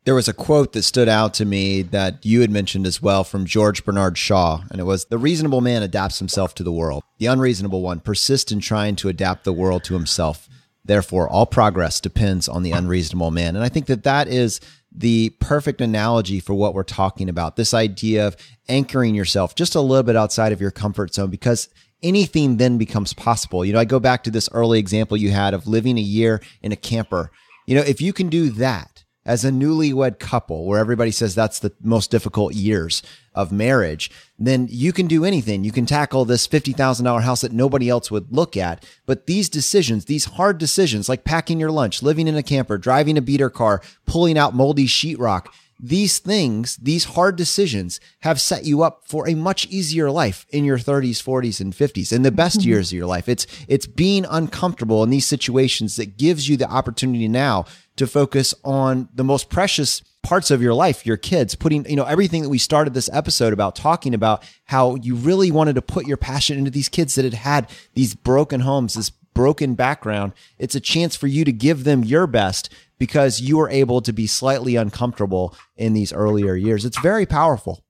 There was a quote that stood out to me that you had mentioned as well from George Bernard Shaw, and it was, "The reasonable man adapts himself to the world. The unreasonable one persists in trying to adapt the world to himself. Therefore, all progress depends on the unreasonable man." And I think that that is the perfect analogy for what we're talking about, this idea of anchoring yourself just a little bit outside of your comfort zone, because anything then becomes possible. You know, I go back to this early example you had of living a year in a camper. You know, if you can do that as a newlywed couple, where everybody says that's the most difficult years of marriage, then you can do anything. You can tackle this $50,000 house that nobody else would look at. But these decisions, these hard decisions, like packing your lunch, living in a camper, driving a beater car, pulling out moldy sheetrock, these things, these hard decisions have set you up for a much easier life in your 30s, 40s, and 50s, in the best years of your life. It's being uncomfortable in these situations that gives you the opportunity now to focus on the most precious parts of your life, your kids, putting, you know, everything that we started this episode about, talking about how you really wanted to put your passion into these kids that had these broken homes, this broken background. It's a chance for you to give them your best because you are able to be slightly uncomfortable in these earlier years. It's very powerful.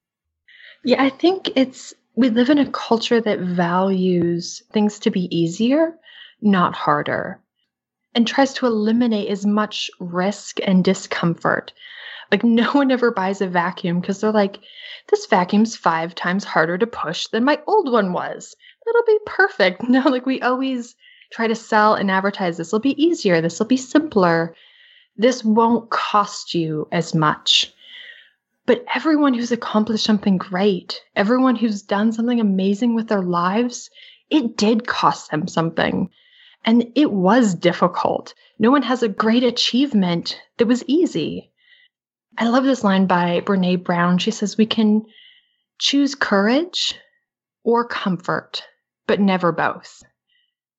Yeah, I think we live in a culture that values things to be easier, not harder, and tries to eliminate as much risk and discomfort. Like, no one ever buys a vacuum because they're like, this vacuum's 5 times harder to push than my old one was. That'll be perfect. No, like, we always try to sell and advertise, this will be easier, this will be simpler, this won't cost you as much. But everyone who's accomplished something great, everyone who's done something amazing with their lives, it did cost them something. And it was difficult. No one has a great achievement that was easy. I love this line by Brené Brown. She says, we can choose courage or comfort, but never both.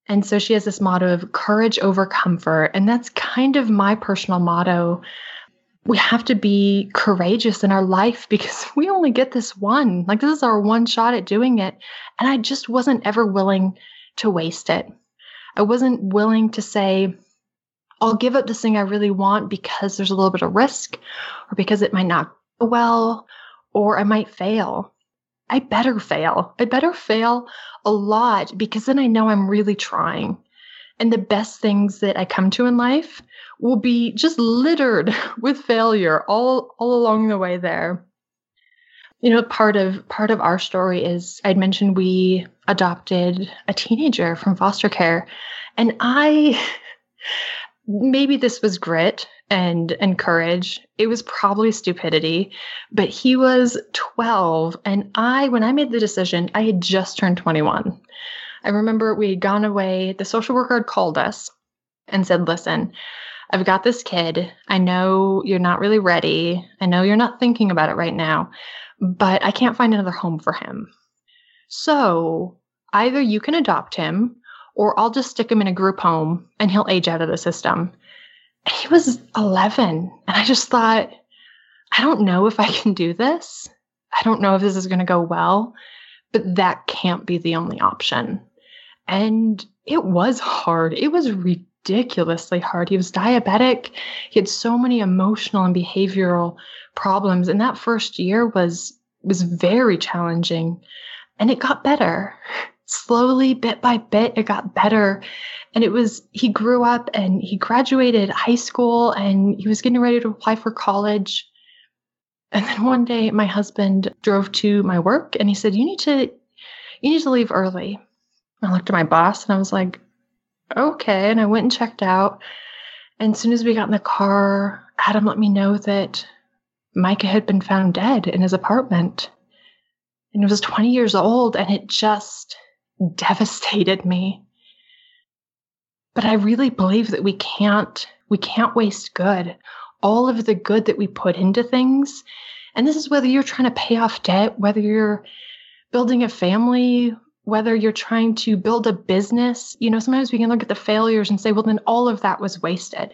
And so she has this motto of courage over comfort. And that's kind of my personal motto. We have to be courageous in our life because we only get this one. Like, this is our one shot at doing it. And I just wasn't ever willing to waste it. I wasn't willing to say, I'll give up this thing I really want because there's a little bit of risk, or because it might not go well, or I might fail. I better fail. I better fail a lot, because then I know I'm really trying. And the best things that I come to in life will be just littered with failure all along the way there. Part of our story is I'd mentioned we adopted a teenager from foster care, and maybe this was grit and courage. It was probably stupidity, but he was 12, and when I made the decision, I had just turned 21. I remember we had gone away. The social worker had called us and said, "Listen, I've got this kid. I know you're not really ready. I know you're not thinking about it right now, but I can't find another home for him. So either you can adopt him or I'll just stick him in a group home and he'll age out of the system." And he was 11. And I just thought, I don't know if I can do this. I don't know if this is going to go well, but that can't be the only option. And it was hard. It was ridiculously hard. He was diabetic. He had so many emotional and behavioral problems. And that first year was very challenging. And it got better. Slowly, bit by bit, it got better. And he grew up and he graduated high school and he was getting ready to apply for college. And then one day my husband drove to my work and he said, you need to leave early. I looked at my boss and I was like, okay. And I went and checked out. And as soon as we got in the car, Adam let me know that Micah had been found dead in his apartment. And he was 20 years old, and it just devastated me. But I really believe that we can't waste good. All of the good that we put into things, and this is whether you're trying to pay off debt, whether you're building a family, whether you're trying to build a business. Sometimes we can look at the failures and say, well, then all of that was wasted.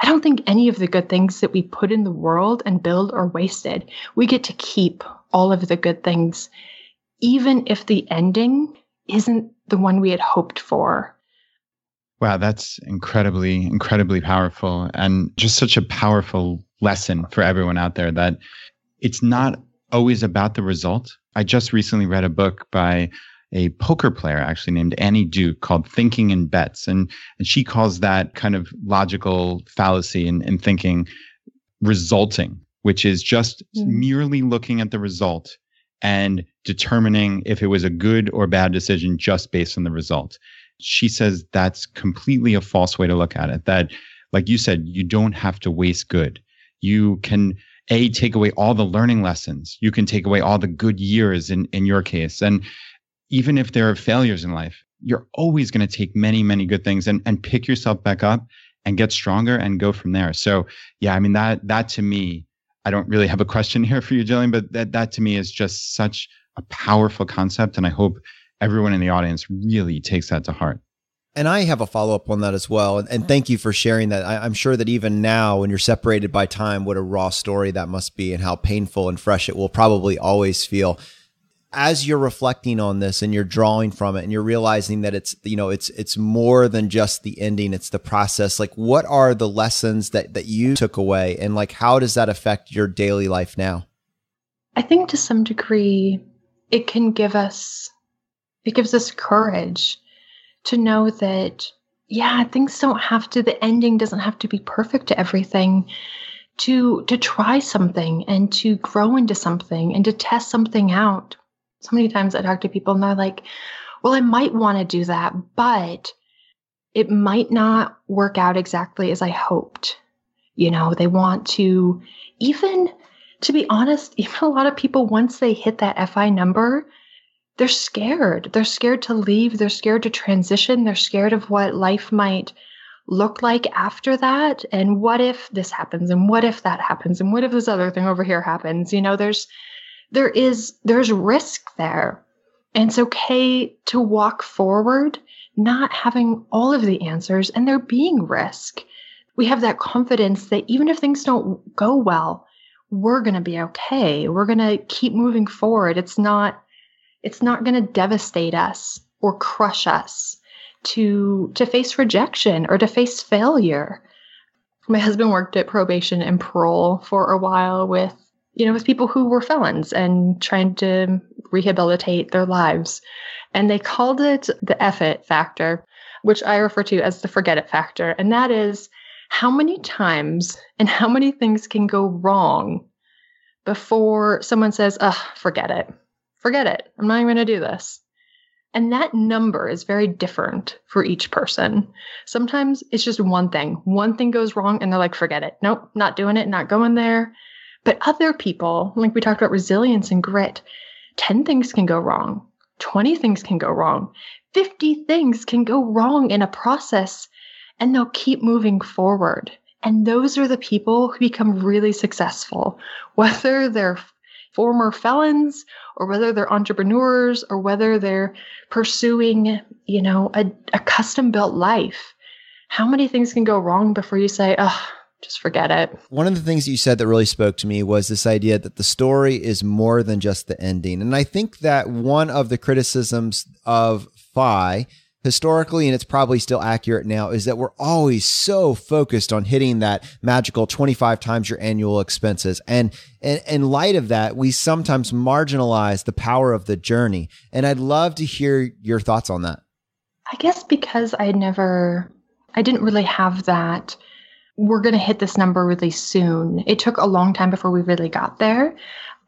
I don't think any of the good things that we put in the world and build are wasted. We get to keep all of the good things, even if the ending isn't the one we had hoped for. Wow, that's incredibly, incredibly powerful, and just such a powerful lesson for everyone out there that it's not always about the result. I just recently read a book by a poker player actually named Annie Duke called Thinking in Bets. And she calls that kind of logical fallacy in thinking resulting, which is just merely looking at the result and determining if it was a good or bad decision just based on the result. She says that's completely a false way to look at it. That, like you said, you don't have to waste good. You can take away all the learning lessons. You can take away all the good years in your case. And even if there are failures in life, you're always going to take many, many good things and pick yourself back up and get stronger and go from there. So yeah, I mean, that to me, I don't really have a question here for you, Jillian, but that to me is just such a powerful concept. And I hope everyone in the audience really takes that to heart. And I have a follow-up on that as well. And thank you for sharing that. I'm sure that even now, when you're separated by time, what a raw story that must be and how painful and fresh it will probably always feel. As you're reflecting on this and you're drawing from it and you're realizing that it's more than just the ending, it's the process. Like, what are the lessons that you took away, and like, how does that affect your daily life now? I think to some degree, it gives us courage to know that, things don't have to, the ending doesn't have to be perfect to everything, to try something and to grow into something and to test something out. So many times I talk to people and they're like, well, I might want to do that, but it might not work out exactly as I hoped. They want to, even to be honest, even a lot of people, once they hit that FI number, they're scared. They're scared to leave. They're scared to transition. They're scared of what life might look like after that. And what if this happens? And what if that happens? And what if this other thing over here happens? There's risk there. And it's okay to walk forward, not having all of the answers, and there being risk. We have that confidence that even if things don't go well, we're going to be okay. We're going to keep moving forward. It's not going to devastate us or crush us to face rejection or to face failure. My husband worked at probation and parole for a while with people who were felons and trying to rehabilitate their lives. And they called it the F it factor, which I refer to as the forget it factor. And that is how many times and how many things can go wrong before someone says, forget it. Forget it. I'm not even going to do this. And that number is very different for each person. Sometimes it's just one thing. One thing goes wrong and they're like, forget it. Nope, not doing it, not going there. But other people, like we talked about resilience and grit, 10 things can go wrong. 20 things can go wrong. 50 things can go wrong in a process, and they'll keep moving forward. And those are the people who become really successful, whether they're former felons or whether they're entrepreneurs or whether they're pursuing, a custom-built life. How many things can go wrong before you say, just forget it? One of the things that you said that really spoke to me was this idea that the story is more than just the ending. And I think that one of the criticisms of FI historically, and it's probably still accurate now, is that we're always so focused on hitting that magical 25 times your annual expenses. And in light of that, we sometimes marginalize the power of the journey. And I'd love to hear your thoughts on that. I guess because I didn't really have that, we're going to hit this number really soon. It took a long time before we really got there.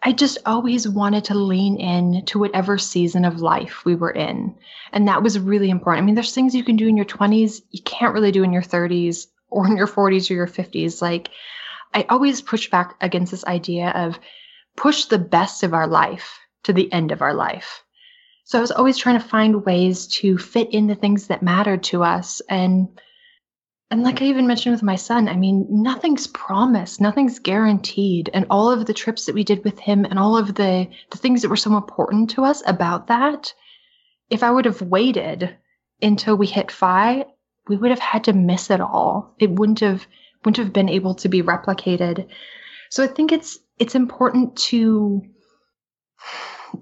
I just always wanted to lean in to whatever season of life we were in. And that was really important. I mean, there's things you can do in your 20s you can't really do in your 30s or in your 40s or your 50s. Like, I always push back against this idea of push the best of our life to the end of our life. So I was always trying to find ways to fit in the things that mattered to us. And like I even mentioned with my son, I mean, nothing's promised, nothing's guaranteed. And all of the trips that we did with him and all of the things that were so important to us about that, if I would have waited until we hit FI, we would have had to miss it all. It wouldn't have been able to be replicated. So I think it's important to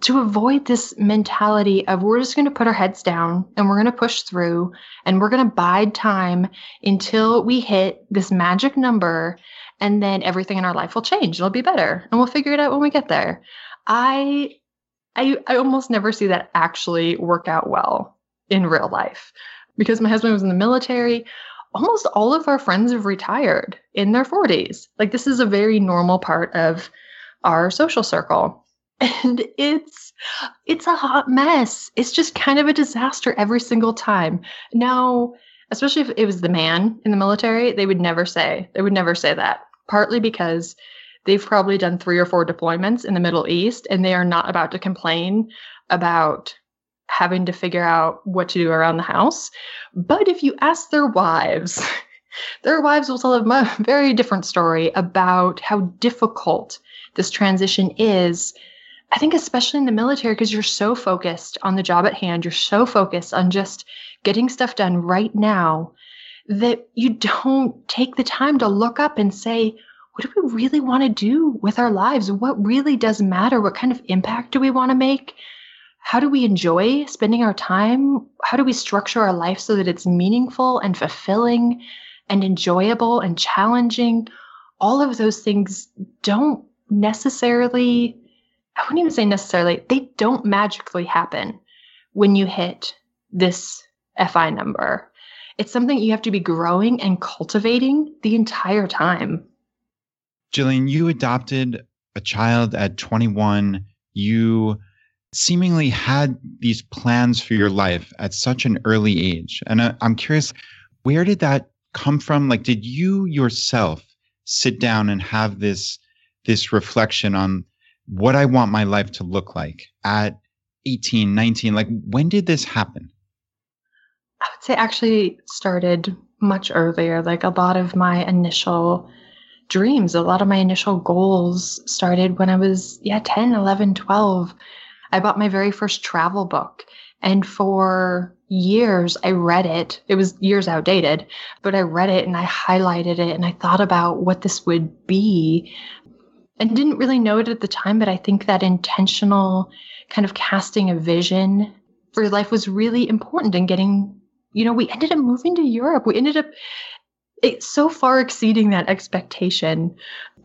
avoid this mentality of we're just going to put our heads down and we're going to push through and we're going to bide time until we hit this magic number, and then everything in our life will change. It'll be better and we'll figure it out when we get there. I almost never see that actually work out well in real life, because my husband was in the military. Almost all of our friends have retired in their 40s. Like, this is a very normal part of our social circle. And it's a hot mess. It's just kind of a disaster every single time. Now, especially if it was the man in the military, they would never say that. Partly because they've probably done 3 or 4 deployments in the Middle East, and they are not about to complain about having to figure out what to do around the house. But if you ask their wives, their wives will tell a very different story about how difficult this transition is. I think especially in the military, because you're so focused on the job at hand, you're so focused on just getting stuff done right now, that you don't take the time to look up and say, what do we really want to do with our lives? What really does matter? What kind of impact do we want to make? How do we enjoy spending our time? How do we structure our life so that it's meaningful and fulfilling and enjoyable and challenging? All of those things don't necessarily, I wouldn't even say necessarily, they don't magically happen when you hit this FI number. It's something you have to be growing and cultivating the entire time. Jillian, you adopted a child at 21. You seemingly had these plans for your life at such an early age. And I'm curious, where did that come from? Like, did you yourself sit down and have this reflection on what I want my life to look like at 18, 19? Like, when did this happen? I would say actually started much earlier. Like, a lot of my initial dreams, a lot of my initial goals started when I was 10, 11, 12. I bought my very first travel book, and for years I read it. It was years outdated, but I read it and I highlighted it and I thought about what this would be, and didn't really know it at the time, but I think that intentional kind of casting a vision for your life was really important in getting, we ended up moving to Europe. We ended up so far exceeding that expectation.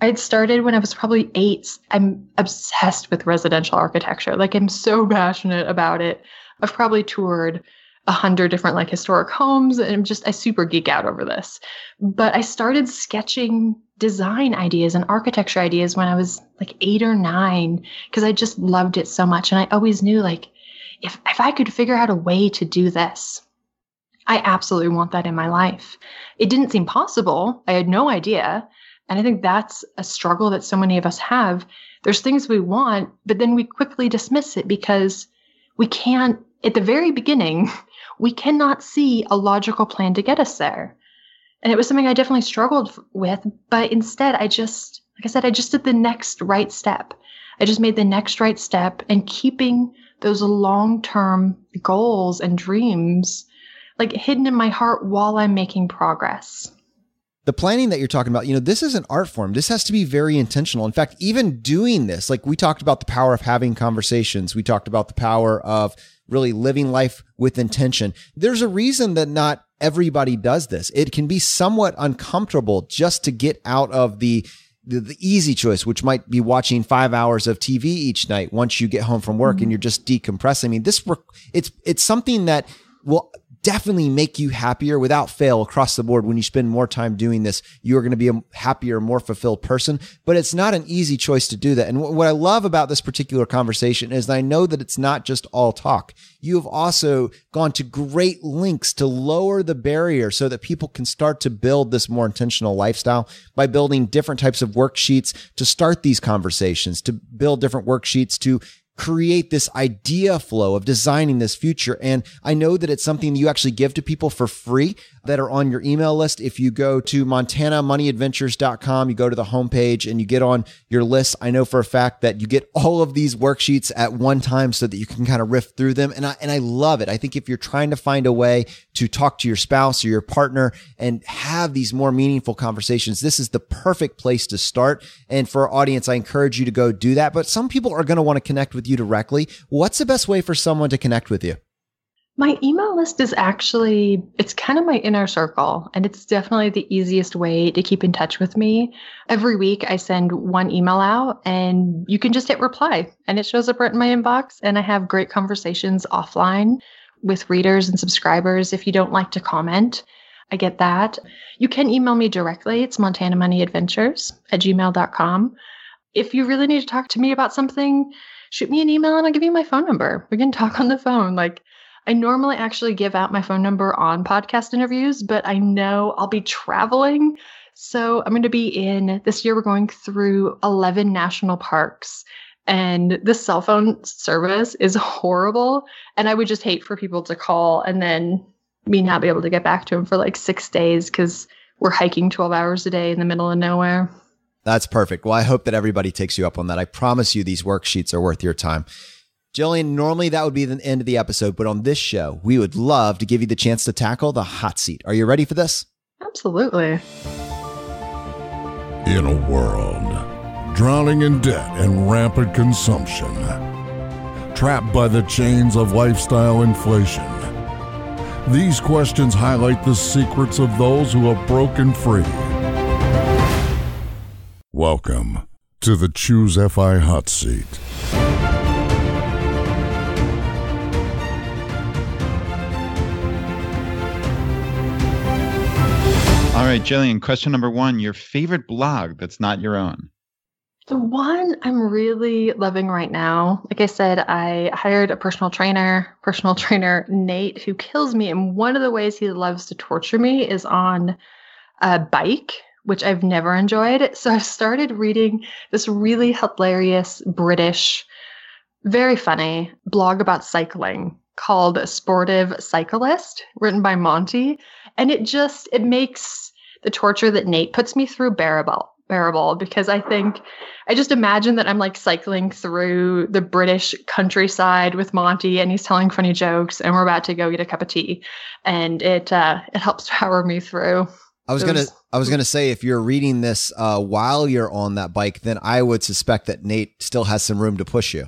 I had started when I was probably 8. I'm obsessed with residential architecture. Like, I'm so passionate about it. I've probably toured 100 different historic homes, and I super geek out over this. But I started sketching design ideas and architecture ideas when I was like 8 or 9, because I just loved it so much. And I always knew, like, if I could figure out a way to do this, I absolutely want that in my life. It didn't seem possible. I had no idea. And I think that's a struggle that so many of us have. There's things we want, but then we quickly dismiss it because we can't, at the very beginning, we cannot see a logical plan to get us there. And it was something I definitely struggled with, but instead I just did the next right step. I just made the next right step, and keeping those long-term goals and dreams like hidden in my heart while I'm making progress. The planning that you're talking about, this is an art form. This has to be very intentional. In fact, even doing this, like we talked about the power of having conversations. We talked about the power of really living life with intention. There's a reason that not everybody does this. It can be somewhat uncomfortable just to get out of the easy choice, which might be watching 5 hours of TV each night once you get home from work and you're just decompressing. I mean, it's something that will definitely make you happier without fail across the board. When you spend more time doing this, you're going to be a happier, more fulfilled person, but it's not an easy choice to do that. And what I love about this particular conversation is I know that it's not just all talk. You have also gone to great lengths to lower the barrier so that people can start to build this more intentional lifestyle by building different types of worksheets to start these conversations, to build different worksheets to create this idea flow of designing this future. And I know that it's something you actually give to people for free that are on your email list. If you go to montanamoneyadventures.com, you go to the homepage and you get on your list. I know for a fact that you get all of these worksheets at one time so that you can kind of riff through them. And I love it. I think if you're trying to find a way to talk to your spouse or your partner and have these more meaningful conversations, this is the perfect place to start. And for our audience, I encourage you to go do that. But some people are going to want to connect with you directly. What's the best way for someone to connect with you? My email list is actually, it's kind of my inner circle, and it's definitely the easiest way to keep in touch with me. Every week I send one email out and you can just hit reply and it shows up right in my inbox, and I have great conversations offline with readers and subscribers. If you don't like to comment, I get that. You can email me directly. It's montanamoneyadventures@gmail.com. If you really need to talk to me about something, shoot me an email and I'll give you my phone number. We can talk on the phone. Like, I normally actually give out my phone number on podcast interviews, but I know I'll be traveling. So I'm going to be this year we're going through 11 national parks, and the cell phone service is horrible. And I would just hate for people to call and then me not be able to get back to them for like 6 days because we're hiking 12 hours a day in the middle of nowhere. That's perfect. Well, I hope that everybody takes you up on that. I promise you these worksheets are worth your time. Jillian, normally that would be the end of the episode, but on this show, we would love to give you the chance to tackle the hot seat. Are you ready for this? Absolutely. In a world drowning in debt and rampant consumption, trapped by the chains of lifestyle inflation, these questions highlight the secrets of those who have broken free. Welcome to the Choose FI Hot Seat. All right, Jillian, question number 1, your favorite blog that's not your own. The one I'm really loving right now, like I said, I hired a personal trainer Nate, who kills me. And one of the ways he loves to torture me is on a bike, which I've never enjoyed. So I've started reading this really hilarious British, very funny blog about cycling called Sportive Cyclist, written by Monty. And it makes the torture that Nate puts me through bearable, because I just imagine that I'm like cycling through the British countryside with Monty, and he's telling funny jokes, and we're about to go get a cup of tea, and it helps power me through. I was gonna say, if you're reading this while you're on that bike, then I would suspect that Nate still has some room to push you.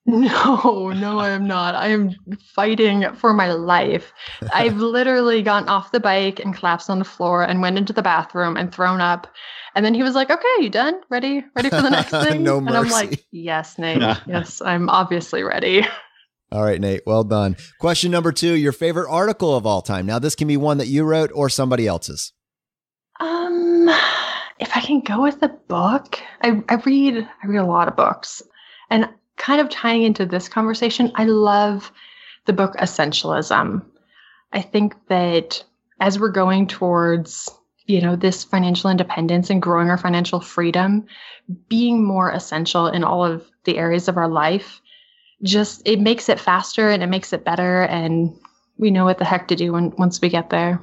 No, I am not. I am fighting for my life. I've literally gotten off the bike and collapsed on the floor and went into the bathroom and thrown up. And then he was like, "Okay, you done? Ready for the next thing?" No mercy. And I'm like, "Yes, Nate. Yes, I'm obviously ready." All right, Nate. Well done. Question number 2, your favorite article of all time. Now, this can be one that you wrote or somebody else's. If I can go with a book, I read a lot of books. And kind of tying into this conversation, I love the book Essentialism. I think that as we're going towards, this financial independence and growing our financial freedom, being more essential in all of the areas of our life, just it makes it faster and it makes it better. And we know what the heck to do once we get there.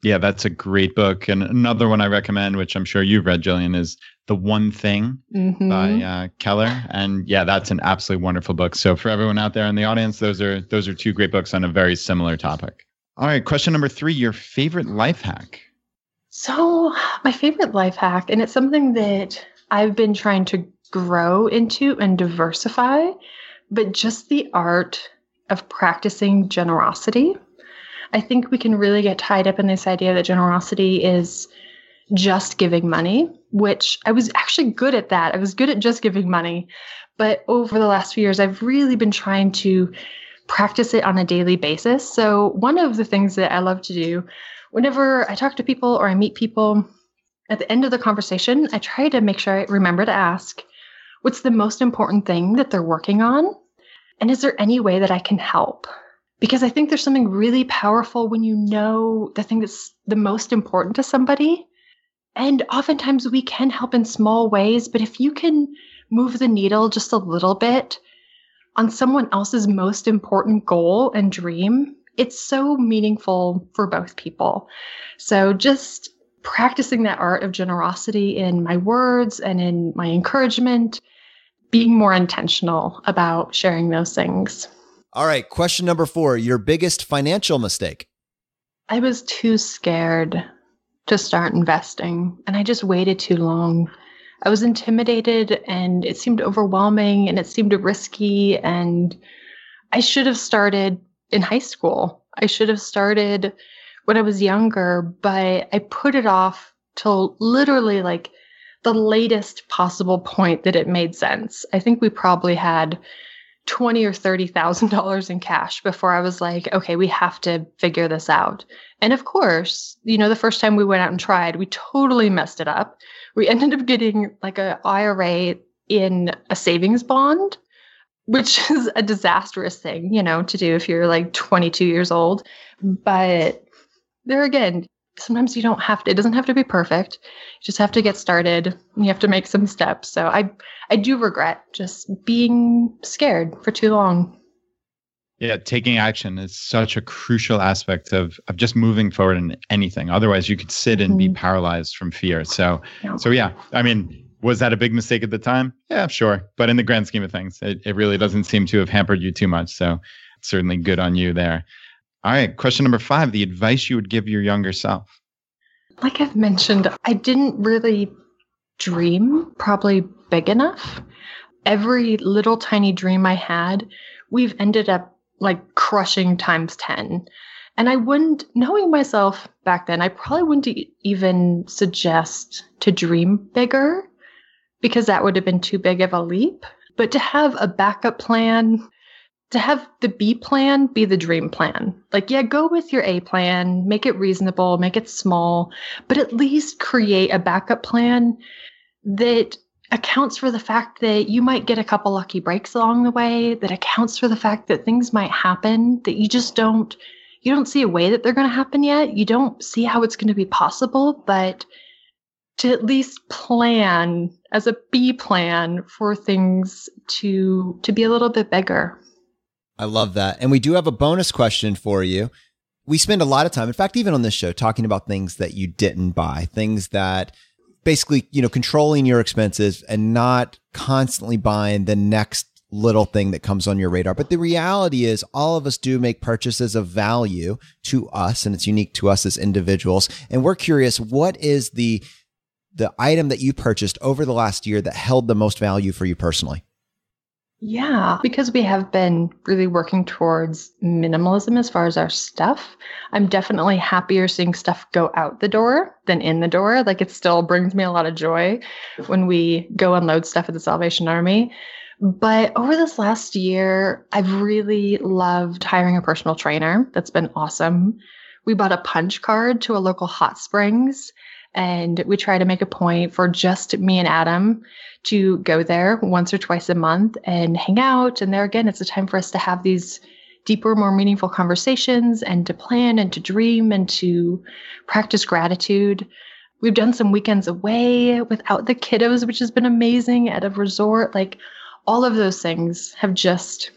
Yeah, that's a great book. And another one I recommend, which I'm sure you've read, Jillian, is The One Thing by Keller. And yeah, that's an absolutely wonderful book. So for everyone out there in the audience, those are two great books on a very similar topic. All right, question number 3, your favorite life hack. So my favorite life hack, and it's something that I've been trying to grow into and diversify, but just the art of practicing generosity. I think we can really get tied up in this idea that generosity is just giving money, which I was actually good at that. I was good at just giving money. But over the last few years, I've really been trying to practice it on a daily basis. So one of the things that I love to do whenever I talk to people or I meet people, at the end of the conversation, I try to make sure I remember to ask, what's the most important thing that they're working on? And is there any way that I can help? Because I think there's something really powerful when you know the thing that's the most important to somebody. And oftentimes we can help in small ways, but if you can move the needle just a little bit on someone else's most important goal and dream, it's so meaningful for both people. So just practicing that art of generosity in my words and in my encouragement, being more intentional about sharing those things. All right, question number 4, your biggest financial mistake. I was too scared to start investing, and I just waited too long. I was intimidated, and it seemed overwhelming, and it seemed risky, and I should have started in high school. I should have started when I was younger, but I put it off till literally like the latest possible point that it made sense. I think we probably had $20,000 or $30,000 in cash before I was like, okay, we have to figure this out. And of course, the first time we went out and tried, we totally messed it up. We ended up getting like an IRA in a savings bond, which is a disastrous thing, to do if you're like 22 years old. But there again, sometimes you don't have to, it doesn't have to be perfect. You just have to get started and you have to make some steps. So I do regret just being scared for too long. Yeah, taking action is such a crucial aspect of just moving forward in anything. Otherwise, you could sit and be paralyzed from fear. So yeah, I mean, was that a big mistake at the time? Yeah, sure. But in the grand scheme of things, it really doesn't seem to have hampered you too much. So certainly good on you there. All right, question number 5, the advice you would give your younger self. Like I've mentioned, I didn't really dream probably big enough. Every little tiny dream I had, we've ended up like crushing times 10. And I wouldn't, knowing myself back then, I probably wouldn't even suggest to dream bigger because that would have been too big of a leap. But to have a backup plan, to have the B plan be the dream plan. Like, yeah, go with your A plan, make it reasonable, make it small, but at least create a backup plan that accounts for the fact that you might get a couple lucky breaks along the way, that accounts for the fact that things might happen that you just don't see a way that they're going to happen yet. You don't see how it's going to be possible, but to at least plan as a B plan for things to be a little bit bigger. I love that. And we do have a bonus question for you. We spend a lot of time, in fact, even on this show, talking about things that you didn't buy, things that basically, controlling your expenses and not constantly buying the next little thing that comes on your radar. But the reality is all of us do make purchases of value to us, and it's unique to us as individuals. And we're curious, what is the item that you purchased over the last year that held the most value for you personally? Yeah, because we have been really working towards minimalism as far as our stuff. I'm definitely happier seeing stuff go out the door than in the door. Like, it still brings me a lot of joy when we go unload stuff at the Salvation Army. But over this last year, I've really loved hiring a personal trainer. That's been awesome. We bought a punch card to a local hot springs. And we try to make a point for just me and Adam to go there once or twice a month and hang out. And there again, it's a time for us to have these deeper, more meaningful conversations and to plan and to dream and to practice gratitude. We've done some weekends away without the kiddos, which has been amazing, at a resort. Like, all of those things have just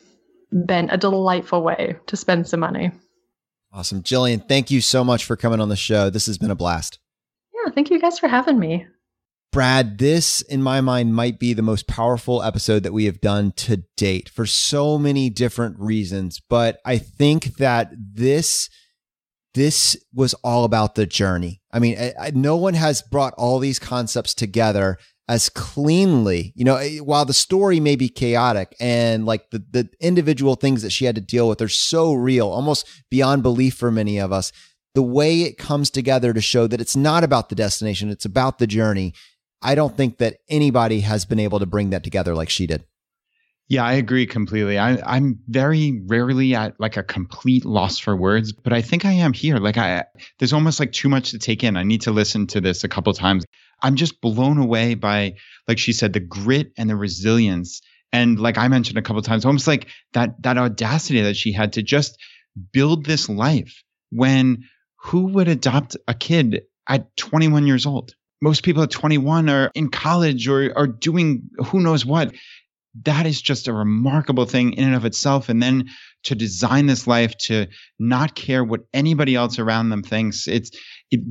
been a delightful way to spend some money. Awesome. Jillian, thank you so much for coming on the show. This has been a blast. Yeah, thank you guys for having me. Brad, this, in my mind, might be the most powerful episode that we have done to date for so many different reasons. But I think that this was all about the journey. I mean, no one has brought all these concepts together as cleanly. You know, while the story may be chaotic and like the individual things that she had to deal with are so real, almost beyond belief for many of us, the way it comes together to show that it's not about the destination, it's about the journey. I don't think that anybody has been able to bring that together like she did. Yeah, I agree completely. I'm very rarely at like a complete loss for words, but I think I am here. Like there's almost like too much to take in. I need to listen to this a couple of times. I'm just blown away by, like she said, the grit and the resilience. And like I mentioned a couple of times, almost like that audacity that she had to just build this life when who would adopt a kid at 21 years old? Most people at 21 are in college or are doing who knows what. That is just a remarkable thing in and of itself. And then to design this life, to not care what anybody else around them thinks, it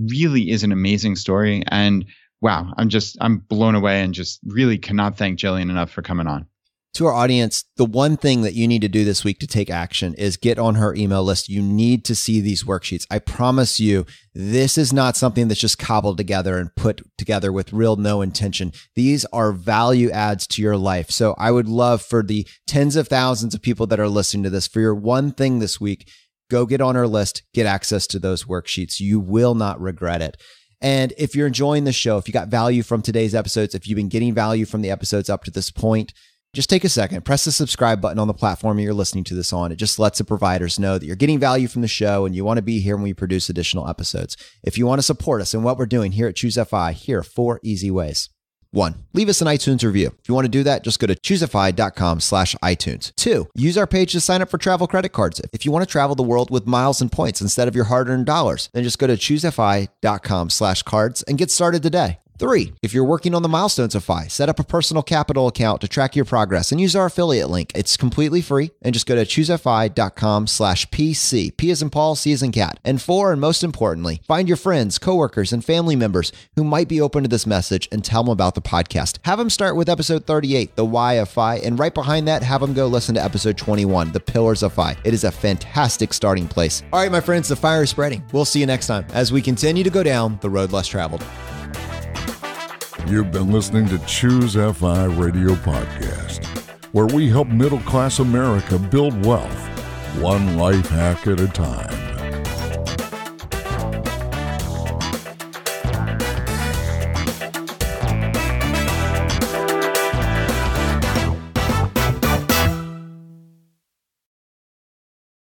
really is an amazing story. And wow, I'm blown away and just really cannot thank Jillian enough for coming on. To our audience, the one thing that you need to do this week to take action is get on her email list. You need to see these worksheets. I promise you, this is not something that's just cobbled together and put together with real no intention. These are value adds to your life. So I would love for the tens of thousands of people that are listening to this, for your one thing this week, go get on her list, get access to those worksheets. You will not regret it. And if you're enjoying the show, if you got value from today's episodes, if you've been getting value from the episodes up to this point, just take a second, press the subscribe button on the platform you're listening to this on. It just lets the providers know that you're getting value from the show and you want to be here when we produce additional episodes. If you want to support us in what we're doing here at Choose FI, here are 4 easy ways. 1, leave us an iTunes review. If you want to do that, just go to choosefi.com/iTunes. 2, use our page to sign up for travel credit cards. If you want to travel the world with miles and points instead of your hard-earned dollars, then just go to choosefi.com/cards and get started today. 3, if you're working on the milestones of FI, set up a personal capital account to track your progress and use our affiliate link. It's completely free, and just go to choosefi.com/PC. P as in Paul, C as in cat. And 4, and most importantly, find your friends, coworkers, and family members who might be open to this message and tell them about the podcast. Have them start with episode 38, The Why of FI, and right behind that, have them go listen to episode 21, The Pillars of FI. It is a fantastic starting place. All right, my friends, the fire is spreading. We'll see you next time as we continue to go down the road less traveled. You've been listening to Choose FI Radio Podcast, where we help middle-class America build wealth, one life hack at a time.